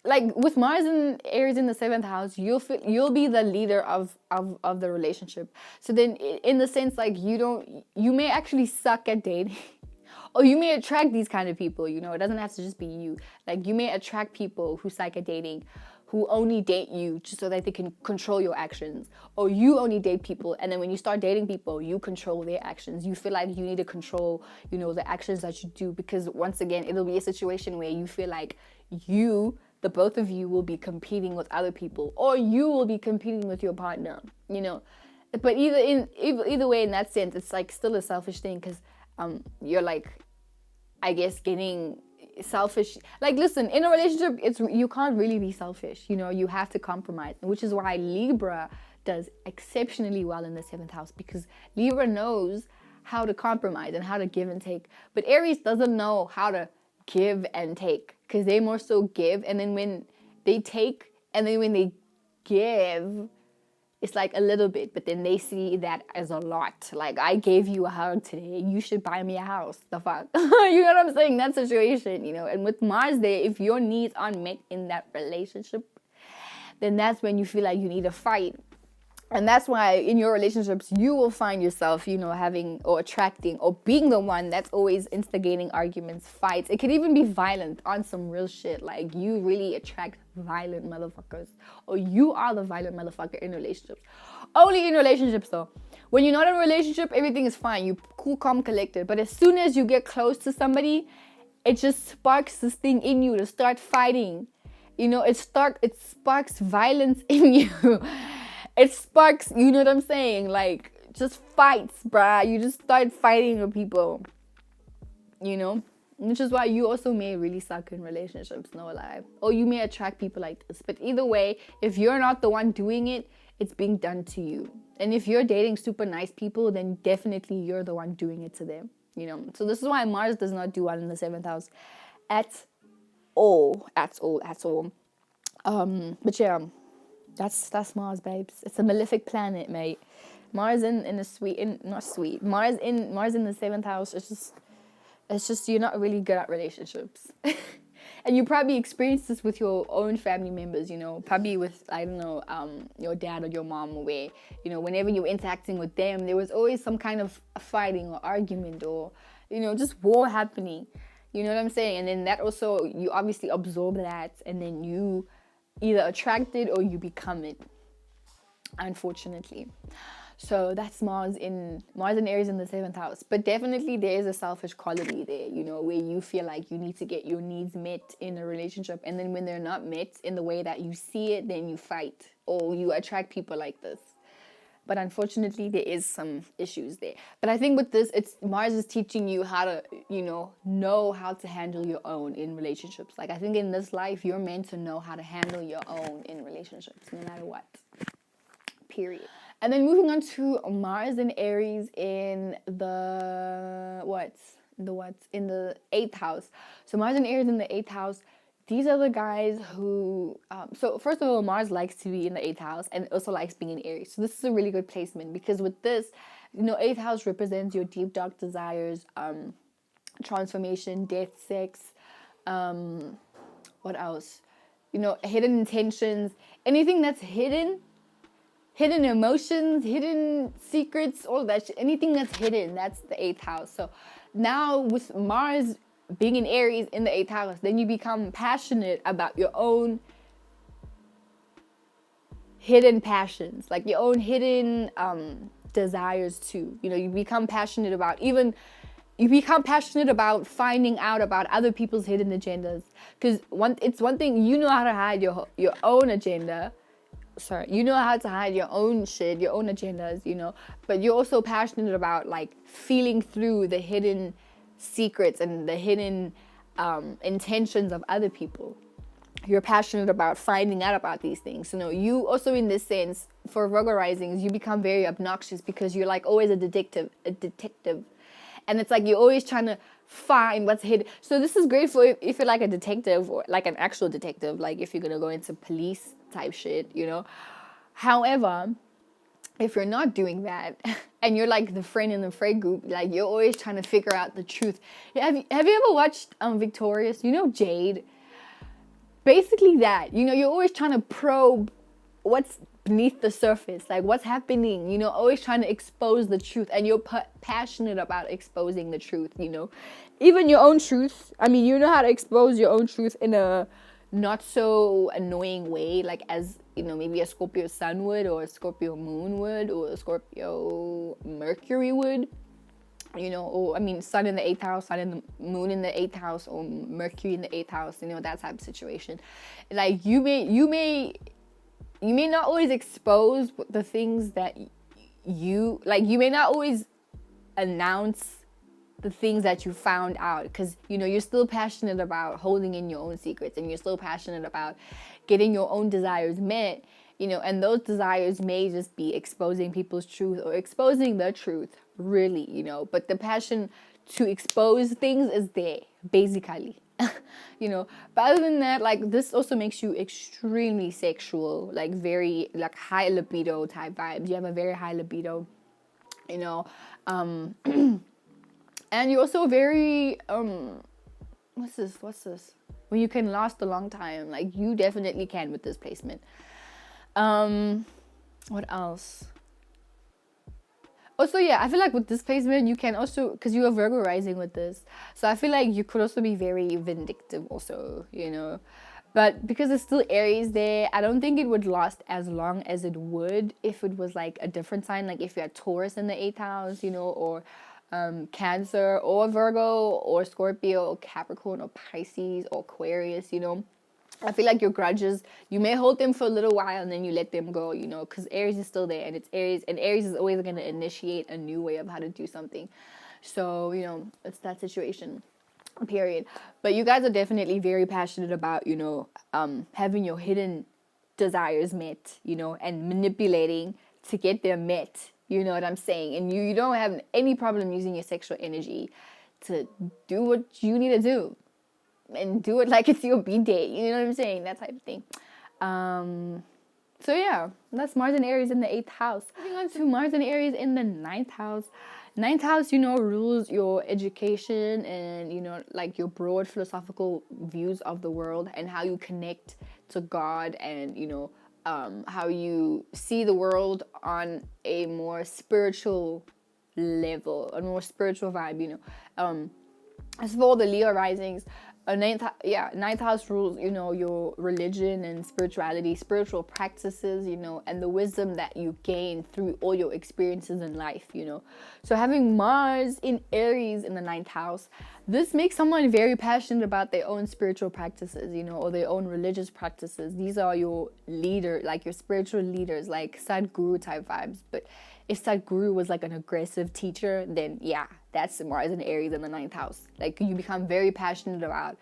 like with Mars and Aries in the seventh house, you'll be the leader of the relationship. So then in the sense, like you may actually suck at dating. Or you may attract these kind of people, it doesn't have to just be you. Like you may attract people who suck at dating, who only date you just so that they can control your actions. Or you only date people, and then when you start dating people, you control their actions. You feel like you need to control, the actions that you do, because once again, it'll be a situation where you feel like the both of you will be competing with other people, or you will be competing with your partner, But either way, in that sense, it's like still a selfish thing, because you're like, I guess, getting selfish. Like, listen, in a relationship, you can't really be selfish. You have to compromise, which is why Libra does exceptionally well in the seventh house, because Libra knows how to compromise and how to give and take. But Aries doesn't know how to give and take, because they more so give, and then when they take, and then when they give, it's like a little bit, but then they see that as a lot. Like, I gave you a hug today, you should buy me a house. The fuck? You know what I'm saying? That situation, And with Mars there, if your needs aren't met in that relationship, then that's when you feel like you need to fight. And that's why in your relationships, you will find yourself, having or attracting or being the one that's always instigating arguments, fights. It could even be violent on some real shit. Like, you really attract violent motherfuckers, or you are the violent motherfucker in relationships. Only in relationships, though. When you're not in a relationship, everything is fine. You cool, calm, collected. But as soon as you get close to somebody, it just sparks this thing in you to start fighting. It sparks violence in you. It sparks, you know what I'm saying? Like, just fights, bruh. You just start fighting with people, Which is why you also may really suck in relationships, no lie. Or you may attract people like this. But either way, if you're not the one doing it, it's being done to you. And if you're dating super nice people, then definitely you're the one doing it to them. So this is why Mars does not do well in the 7th house at all. At all, at all. But yeah, that's Mars, babes. It's a malefic planet, mate. Mars in a sweet, not sweet. Mars in the 7th house. It's just you're not really good at relationships. And you probably experienced this with your own family members, probably with, I don't know, your dad or your mom, where, whenever you're interacting with them, there was always some kind of fighting or argument or, just war happening. You know what I'm saying? And then that also, you obviously absorb that, and then you either attract it or you become it, unfortunately. So that's Mars and Aries in the 7th house. But definitely there is a selfish quality there, where you feel like you need to get your needs met in a relationship. And then when they're not met in the way that you see it, then you fight or you attract people like this. But unfortunately, there is some issues there. But I think with this, Mars is teaching you how to, know how to handle your own in relationships. Like, I think in this life, you're meant to know how to handle your own in relationships, no matter what. Period. And then moving on to Mars and Aries in the in the 8th house. So Mars and Aries in the 8th house, these are the guys who, so first of all, Mars likes to be in the 8th house and also likes being in Aries. So this is a really good placement because with this, 8th house represents your deep, dark desires, transformation, death, sex, what else? Hidden intentions, anything that's hidden emotions, hidden secrets, all that shit. Anything that's hidden, that's the 8th house. So now with Mars being in Aries in the 8th house, then you become passionate about your own hidden passions, like your own hidden desires too. You become passionate about finding out about other people's hidden agendas. Because it's one thing, you know how to hide your own agenda. You know how to hide your own shit, your own agendas, but you're also passionate about like feeling through the hidden secrets and the hidden intentions of other people. You're passionate about finding out about these things. You also, in this sense, for Virgo risings, you become very obnoxious because you're like always a detective. And it's like you're always trying to find what's hidden. So this is great for if you're like a detective or like an actual detective, like if you're going to go into police type shit, However, if you're not doing that and you're like the friend in the friend group, like you're always trying to figure out the truth. Have you ever watched Victorious? Jade? Basically that. You're always trying to probe what's beneath the surface, like what's happening, always trying to expose the truth, and you're passionate about exposing the truth, even your own truth. I mean, you know how to expose your own truth in a not so annoying way, like as maybe a Scorpio sun would, or a Scorpio moon would, or a Scorpio Mercury would, or I mean sun in the 8th house, sun in the moon in the 8th house, or Mercury in the 8th house, that type of situation. Like you may not always expose the things that you like. You may not always announce the things that you found out because you're still passionate about holding in your own secrets, and you're still passionate about getting your own desires met, and those desires may just be exposing people's truth or exposing the truth, really, but the passion to expose things is there, basically. But other than that, like, this also makes you extremely sexual, like very like high libido type vibes. You have a very high libido, and you're also very what's this when you can last a long time. Like, you definitely can with this placement. What else? Also, yeah, I feel like with this placement, you can also, because you are Virgo rising with this, so I feel like you could also be very vindictive also, But because it's still Aries there, I don't think it would last as long as it would if it was like a different sign, like if you had Taurus in the 8th house, or Cancer, or Virgo, or Scorpio, or Capricorn, or Pisces, or Aquarius, I feel like your grudges, you may hold them for a little while and then you let them go, because Aries is still there, and it's Aries, and Aries is always going to initiate a new way of how to do something. So, it's that situation. period. But you guys are definitely very passionate about, having your hidden desires met, and manipulating to get them met. You know what I'm saying? And you don't have any problem using your sexual energy to do what you need to do, and do it like it's your B-day. You know what I'm saying? That type of thing. So yeah, that's Mars and Aries in the 8th house. Moving on to Mars and Aries in the 9th house. 9th house, rules your education and, like your broad philosophical views of the world and how you connect to God and, how you see the world on a more spiritual level, a more spiritual vibe, As for all the Leo risings, ninth house rules, your religion and spirituality, spiritual practices, and the wisdom that you gain through all your experiences in life, So having Mars in Aries in the 9th house, this makes someone very passionate about their own spiritual practices, or their own religious practices. These are your leader, like your spiritual leaders, like Sadhguru type vibes. But if Sadhguru was like an aggressive teacher, then yeah, that's Mars and Aries in the 9th house. Like you become very passionate about,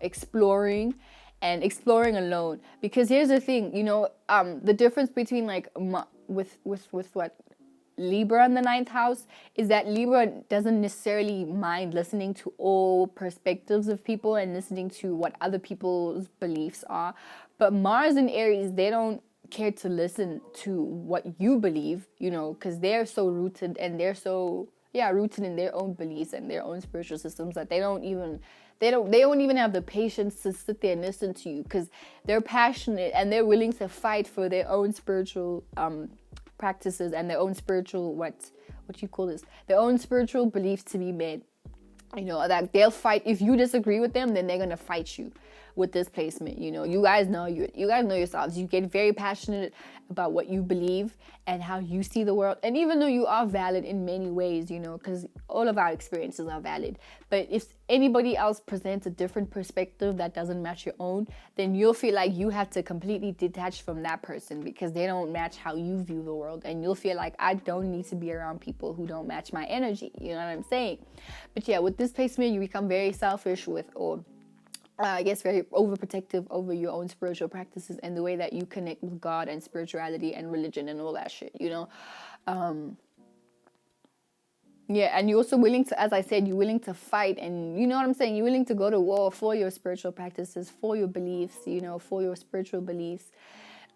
exploring and exploring alone. Because here's the thing, the difference between like with what Libra in the 9th house is that Libra doesn't necessarily mind listening to all perspectives of people and listening to what other people's beliefs are. But Mars and Aries, they don't care to listen to what you believe, because they're so rooted and they're so rooted in their own beliefs and their own spiritual systems that they don't even have the patience to sit there and listen to you, because they're passionate and they're willing to fight for their own spiritual practices and their own spiritual their own spiritual beliefs to be made. That they'll fight. If you disagree with them, then they're gonna fight you with this placement. You guys know yourselves. You get very passionate about what you believe and how you see the world. And even though you are valid in many ways, because all of our experiences are valid, but if anybody else presents a different perspective that doesn't match your own, then you'll feel like you have to completely detach from that person because they don't match how you view the world. And you'll feel like, I don't need to be around people who don't match my energy. You know what I'm saying? But yeah, with this placement, you become very selfish very overprotective over your own spiritual practices and the way that you connect with God and spirituality and religion and all that shit, and you're also willing to, as I said, you're willing to fight, and you know what I'm saying? You're willing to go to war for your spiritual practices, for your beliefs, for your spiritual beliefs,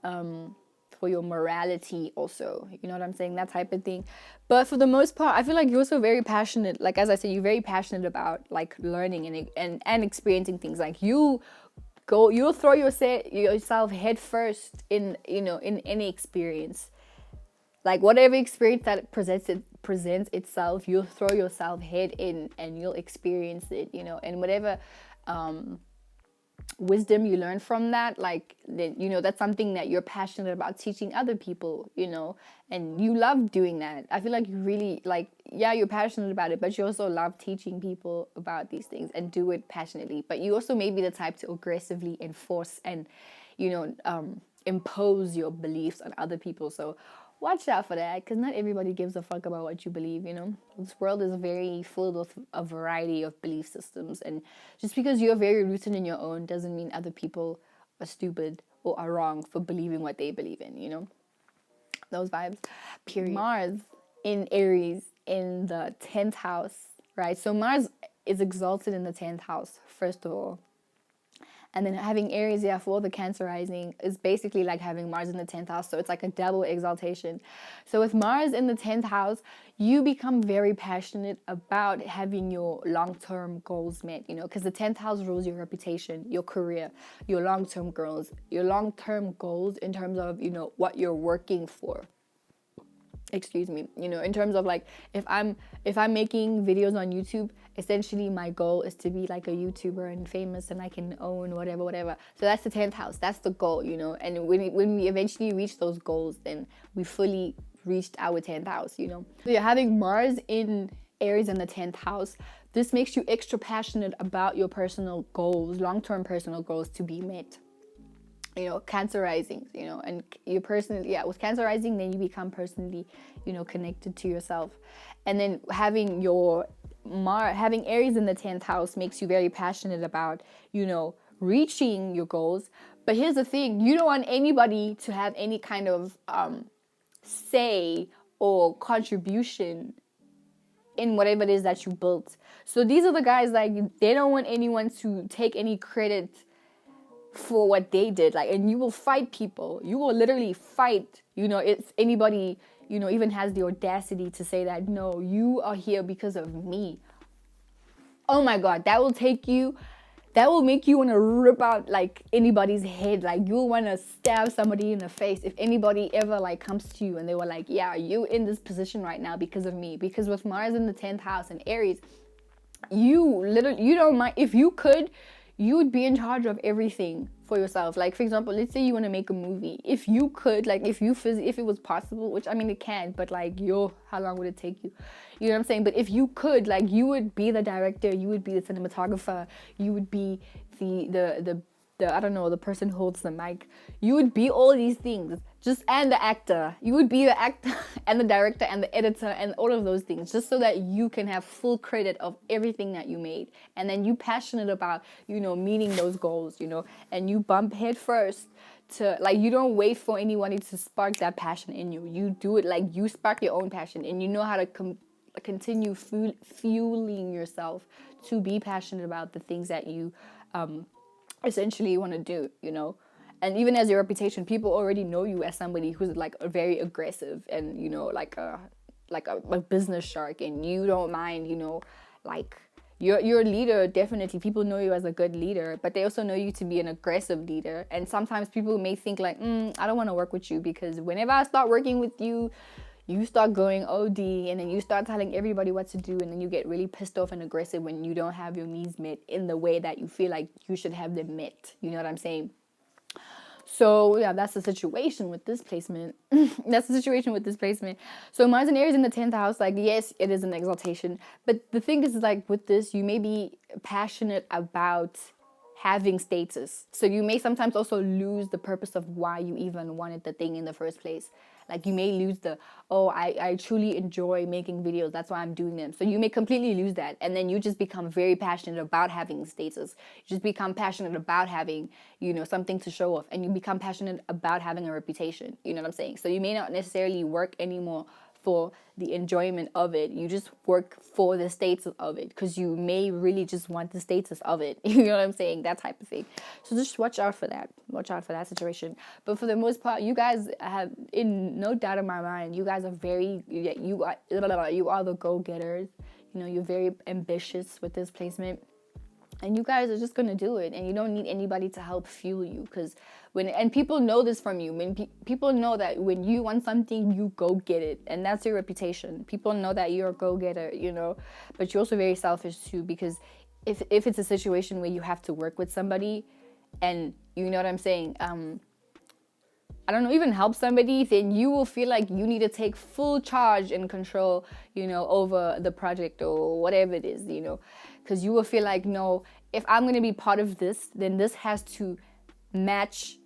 for your morality also, you know what I'm saying? That type of thing. But for the most part, I feel like you're also very passionate. Like, as I said, you're very passionate about like learning and experiencing things. Like you'll throw yourself head first in any experience. Like whatever experience that presents itself, you'll throw yourself head in and you'll experience it, and whatever wisdom you learn from that, that's something that you're passionate about teaching other people, and you love doing that. I feel like you really you're passionate about it, but you also love teaching people about these things and do it passionately. But you also may be the type to aggressively enforce and impose your beliefs on other people. So watch out for that, because not everybody gives a fuck about what you believe, This world is very full of a variety of belief systems, and just because you're very rooted in your own doesn't mean other people are stupid or are wrong for believing what they believe in, Those vibes, period. Mars in Aries in the 10th house, right? So Mars is exalted in the 10th house, first of all. And then having Aries, for the Cancer rising is basically like having Mars in the 10th house. So it's like a double exaltation. So with Mars in the 10th house, you become very passionate about having your long-term goals met, because the 10th house rules your reputation, your career, your long-term goals in terms of, what you're working for. In terms of like, if I'm making videos on YouTube, essentially my goal is to be like a YouTuber and famous and I can own whatever. So that's the 10th house. That's the goal, and when we eventually reach those goals, then we fully reached our 10th house, So you're having Mars in Aries in the 10th house. This makes you extra passionate about your personal goals, long-term personal goals to be met. Cancer risings, and you personally, with Cancer rising, then you become personally, connected to yourself. And then having your having Aries in the 10th house makes you very passionate about, reaching your goals. But here's the thing, you don't want anybody to have any kind of say or contribution in whatever it is that you built. So these are the guys, like, they don't want anyone to take any credit for what they did. Like, and you will fight people. You will literally fight, if anybody, even has the audacity to say that, no, you are here because of me. Oh my God, that will make you want to rip out like anybody's head. Like, you'll want to stab somebody in the face if anybody ever like comes to you and they were like, yeah, you in this position right now because of me. Because with Mars in the 10th house and Aries, you don't mind. If you could, you would be in charge of everything for yourself. Like, for example, let's say you want to make a movie. If you could, like, if it was possible, which I mean it can, but like, how long would it take you? You know what I'm saying? But if you could, like, you would be the director, you would be the cinematographer, you would be the I don't know, the person who holds the mic. You would be all these things, and the actor. You would be the actor and the director and the editor and all of those things, just so that you can have full credit of everything that you made. And then you passionate about, meeting those goals, and you bump head first to, like, you don't wait for anyone to spark that passion in you. You do it, like, you spark your own passion, and you know how to continue fueling yourself to be passionate about the things that you essentially want to do, and even as your reputation, people already know you as somebody who's like a very aggressive and like a business shark, and you don't mind, like, you're a leader. Definitely people know you as a good leader, but they also know you to be an aggressive leader. And sometimes people may think like, I don't want to work with you, because whenever I start working with you, you start going OD, and then you start telling everybody what to do, and then you get really pissed off and aggressive when you don't have your needs met in the way that you feel like you should have them met. You know what I'm saying? So yeah, that's the situation with this placement. So Mars and Aries in the 10th house, like, yes, it is an exaltation. But the thing is, like, with this, you may be passionate about having status. So you may sometimes also lose the purpose of why you even wanted the thing in the first place. Like, you may lose I truly enjoy making videos, that's why I'm doing them. So you may completely lose that. And then you just become very passionate about having status. You just become passionate about having, something to show off. And you become passionate about having a reputation. You know what I'm saying? So you may not necessarily work anymore for the enjoyment of it. You just work for the status of it, because you may really just want the status of it. You know what I'm saying? That type of thing. So just watch out for that. Watch out for that situation. But for the most part, you guys have, in no doubt in my mind, you guys are you are the go-getters. You're very ambitious with this placement. And you guys are just going to do it. And you don't need anybody to help fuel you. And people know this from you. When people know that when you want something, you go get it. And that's your reputation. People know that you're a go-getter, But you're also very selfish too. Because if it's a situation where you have to work with somebody, and you know what I'm saying, I don't know, even help somebody, then you will feel like you need to take full charge and control, over the project or whatever it is, because you will feel like, no, if I'm going to be part of this, then this has to match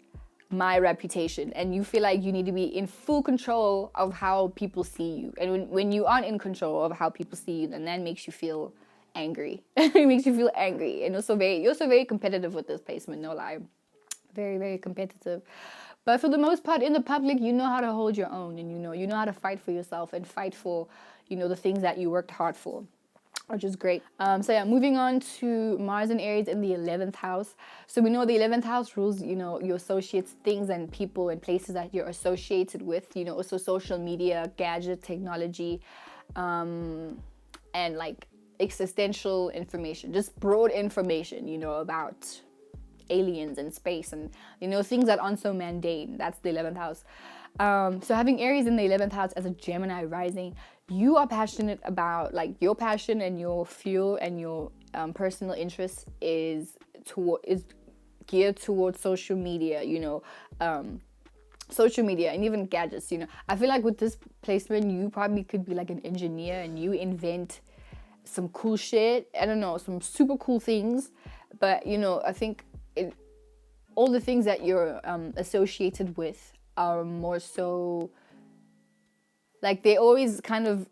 my reputation. And you feel like you need to be in full control of how people see you. And when you aren't in control of how people see you, then that makes you feel angry. It makes you feel angry. And you're also very competitive with this placement, no lie. Very, very competitive. But for the most part, in the public, you know how to hold your own, and you know how to fight for yourself and fight for, the things that you worked hard for, which is great. So yeah, moving on to Mars and Aries in the 11th house. So we know the 11th house rules, your associates, things and people and places that you're associated with, also social media, gadget, technology, and like existential information, just broad information, about aliens and space and things that aren't so mundane. That's the 11th house. So having Aries in the 11th house as a Gemini rising, you are passionate about, like, your passion and your fuel and your personal interest is geared towards social media, social media and even gadgets. I feel like with this placement, you probably could be like an engineer and you invent some cool shit. I don't know, some super cool things. But I think all the things that you're associated with are more so, like, they always kind of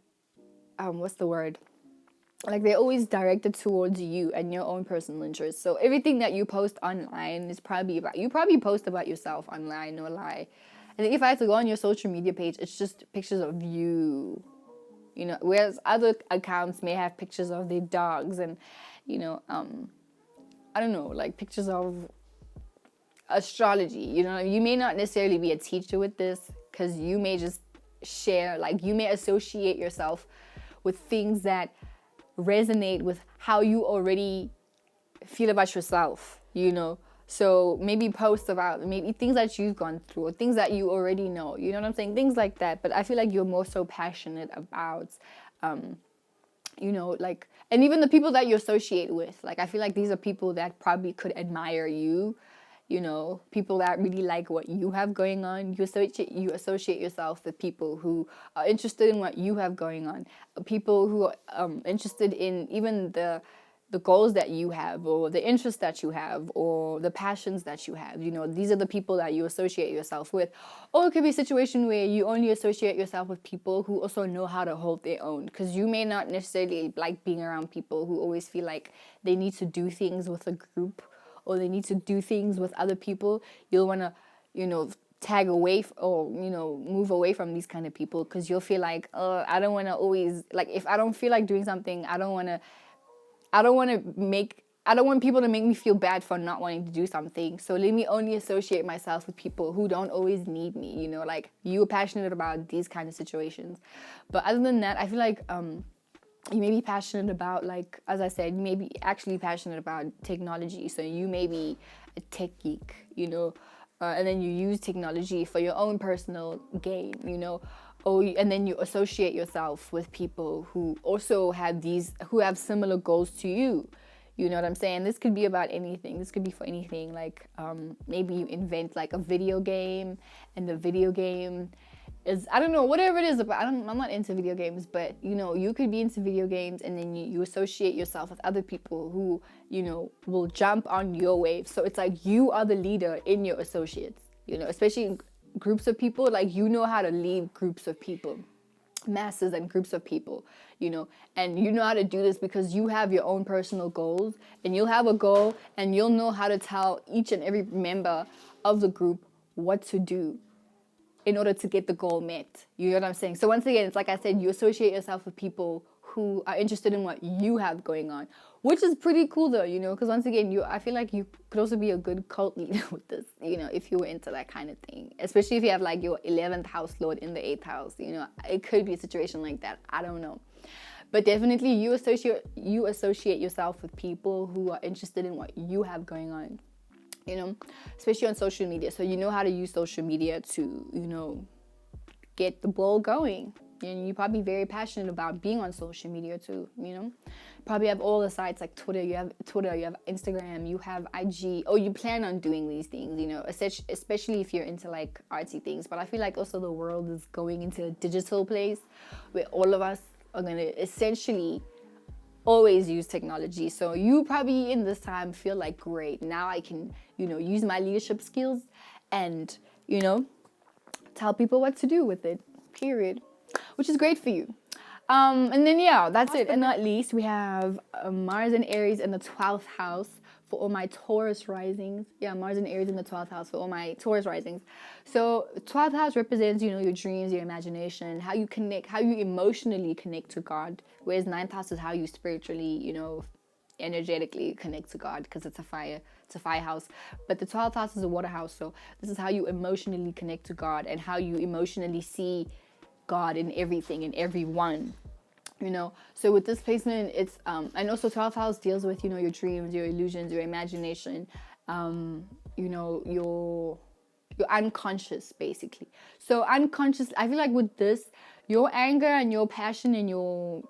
what's the word? like they're always directed towards you and your own personal interests. So everything that you post online is probably about you. Probably post about yourself online, no lie. I think if I had to go on your social media page, it's just pictures of you. You know, whereas other accounts may have pictures of their dogs and, you know, I don't know, like pictures of astrology. You know, you may not necessarily be a teacher with this because you may just share, like you may associate yourself with things that resonate with how you already feel about yourself, you know. So maybe post about maybe things that you've gone through or things that you already know, you know what I'm saying? Things like that. But I feel like you're more so passionate about, you know, like, and even the people that you associate with. Like, I feel like these are people that probably could admire you, you know, people that really like what you have going on. You associate yourself with people who are interested in what you have going on, people who are interested in even the goals that you have or the interests that you have or the passions that you have. You know, these are the people that you associate yourself with. Or it could be a situation where you only associate yourself with people who also know how to hold their own, because you may not necessarily like being around people who always feel like they need to do things with a group or they need to do things with other people. You'll want to, you know, tag away or, you know, move away from these kind of people, because you'll feel like, I don't want to always, like, if I don't feel like doing something, I don't want people to make me feel bad for not wanting to do something. So let me only associate myself with people who don't always need me, you know, like you are passionate about these kind of situations. But other than that, I feel like you may be passionate about, like, as I said, you may be actually passionate about technology. So you may be a tech geek, you know, and then you use technology for your own personal gain, you know. And then you associate yourself with people who also who have similar goals to you. You know what I'm saying? This could be about anything. This could be for anything. Like, maybe you invent like a video game, and the video game is, I don't know, whatever it is. But I'm not into video games, but you know, you could be into video games, and then you associate yourself with other people who, you know, will jump on your wave. So it's like you are the leader in your associates. You know, especially in groups of people, like you know how to lead groups of people, masses and groups of people, you know, and you know how to do this because you have your own personal goals, and you'll have a goal and you'll know how to tell each and every member of the group what to do in order to get the goal met. You know what I'm saying? So once again, it's like I said, you associate yourself with people who are interested in what you have going on, which is pretty cool though, you know, because once again, I feel like you could also be a good cult leader with this, you know, if you were into that kind of thing, especially if you have like your 11th house lord in the 8th house, you know, it could be a situation like that. I don't know. But definitely you associate yourself with people who are interested in what you have going on, you know, especially on social media. So you know how to use social media to, you know, get the ball going. And you're probably very passionate about being on social media too, you know. Probably have all the sites like Twitter, you have Instagram, you have IG, or you plan on doing these things, you know, especially if you're into like artsy things. But I feel like also the world is going into a digital place where all of us are going to essentially always use technology. So you probably in this time feel like, great, now I can, you know, use my leadership skills and, you know, tell people what to do with it, period, which is great for you. And then, yeah, that's it. And not least, we have Mars and Aries in the 12th house for all my Taurus risings. Yeah, Mars and Aries in the 12th house for all my Taurus risings. So 12th house represents, you know, your dreams, your imagination, how you connect, how you emotionally connect to God. Whereas 9th house is how you spiritually, you know, energetically connect to God, because it's a fire house. But the 12th house is a water house. So this is how you emotionally connect to God and how you emotionally see God in everything and everyone, you know. So with this placement, it's and also 12th house deals with, you know, your dreams, your illusions, your imagination, you know, your unconscious, basically. So unconscious, I feel like with this, your anger and your passion and your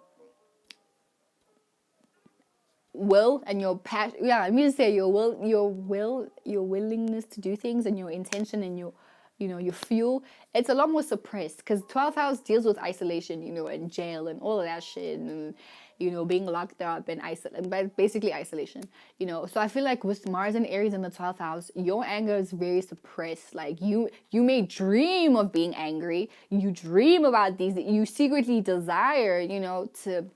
will and your passion, yeah, I mean to say your willingness to do things, and your intention and your, you know, your fuel, it's a lot more suppressed, because 12th house deals with isolation, you know, and jail and all of that shit, and, you know, being locked up and basically isolation, you know. So I feel like with Mars and Aries in the 12th house, your anger is very suppressed. Like you may dream of being angry, you dream about these, you secretly desire, you know, to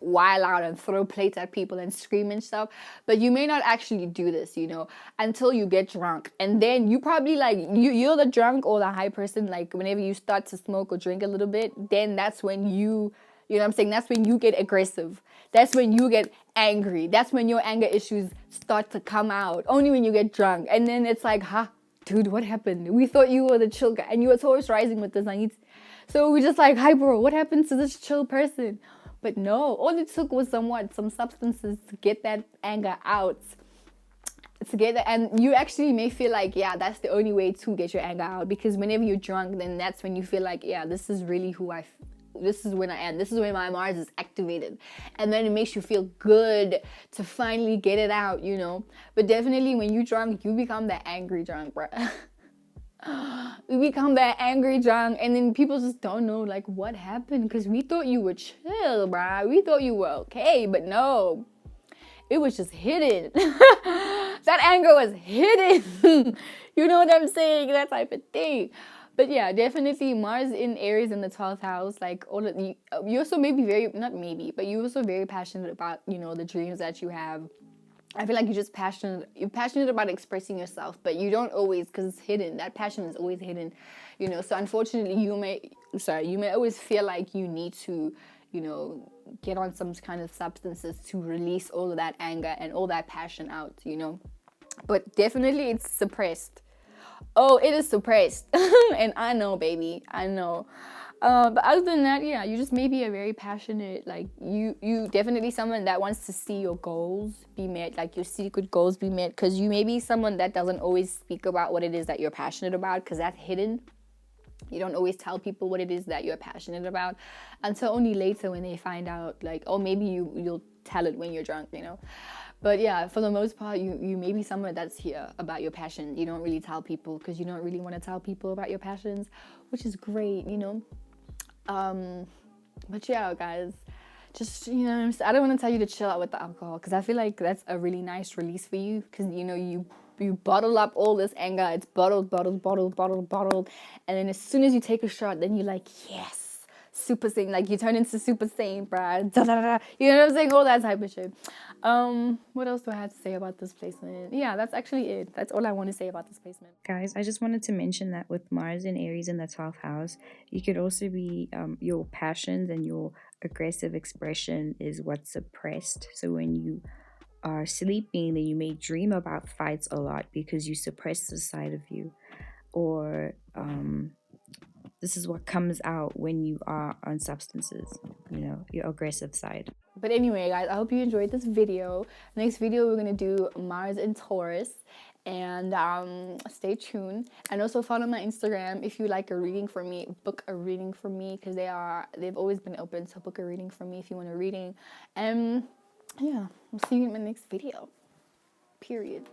wild out and throw plates at people and scream and stuff. But you may not actually do this, you know, until you get drunk. And then you probably like you're the drunk or the high person, like whenever you start to smoke or drink a little bit, then that's when you know what I'm saying? That's when you get aggressive. That's when you get angry. That's when your anger issues start to come out. Only when you get drunk. And then it's like, huh, dude, what happened? We thought you were the chill guy and you were Taurus rising with this. So we're just like, hi, bro, what happened to this chill person? But no, all it took was some substances to get that anger out. Together, and you actually may feel like, yeah, that's the only way to get your anger out, because whenever you're drunk, then that's when you feel like, yeah, this is really this is when I am. This is when my Mars is activated. And then it makes you feel good to finally get it out, you know. But definitely when you're drunk, you become that angry drunk, bro. We become that angry drunk, and then people just don't know like what happened, because we thought you were chill, bro. We thought you were okay, but no. It was just hidden. That anger was hidden. You know what I'm saying? That type of thing. But yeah, definitely Mars in Aries in the 12th house, like all of you also maybe very, not maybe, but you're also very passionate about, you know, the dreams that you have. I feel like you're passionate about expressing yourself, but you don't always, because it's hidden. That passion is always hidden, you know. So unfortunately, you may always feel like you need to, you know, get on some kind of substances to release all of that anger and all that passion out, you know. But definitely it's suppressed. Oh, it is suppressed. And I know, baby, I know. But other than that, yeah, you just maybe a very passionate, like you definitely someone that wants to see your goals be met, like your secret goals be met, because you may be someone that doesn't always speak about what it is that you're passionate about, because that's hidden. You don't always tell people what it is that you're passionate about until only later when they find out, like, oh, maybe you'll tell it when you're drunk, you know. But yeah, for the most part, you may be someone that's here about your passion. You don't really tell people because you don't really want to tell people about your passions, which is great, you know. But yeah, guys, just, you know, I don't want to tell you to chill out with the alcohol, because I feel like that's a really nice release for you, because, you know, you bottle up all this anger. It's bottled, and then as soon as you take a shot, then you're like, yes, Super Saiyan, like you turn into Super Saiyan, bruh. Da, da, da. You know what I'm saying? All that type of shit. What else do I have to say about this placement? Yeah, that's actually it. That's all I want to say about this placement. Guys, I just wanted to mention that with Mars and Aries in the 12th house, you could also be your passions and your aggressive expression is what's suppressed. So when you are sleeping, then you may dream about fights a lot because you suppress this side of you. Or this is what comes out when you are on substances, you know, your aggressive side. But anyway, guys, I hope you enjoyed this video. Next video, we're going to do Mars in Taurus. And stay tuned. And also follow my Instagram if you like a reading from me. Book a reading from me, because they've always been open. So book a reading from me if you want a reading. And yeah, we'll see you in my next video. Period.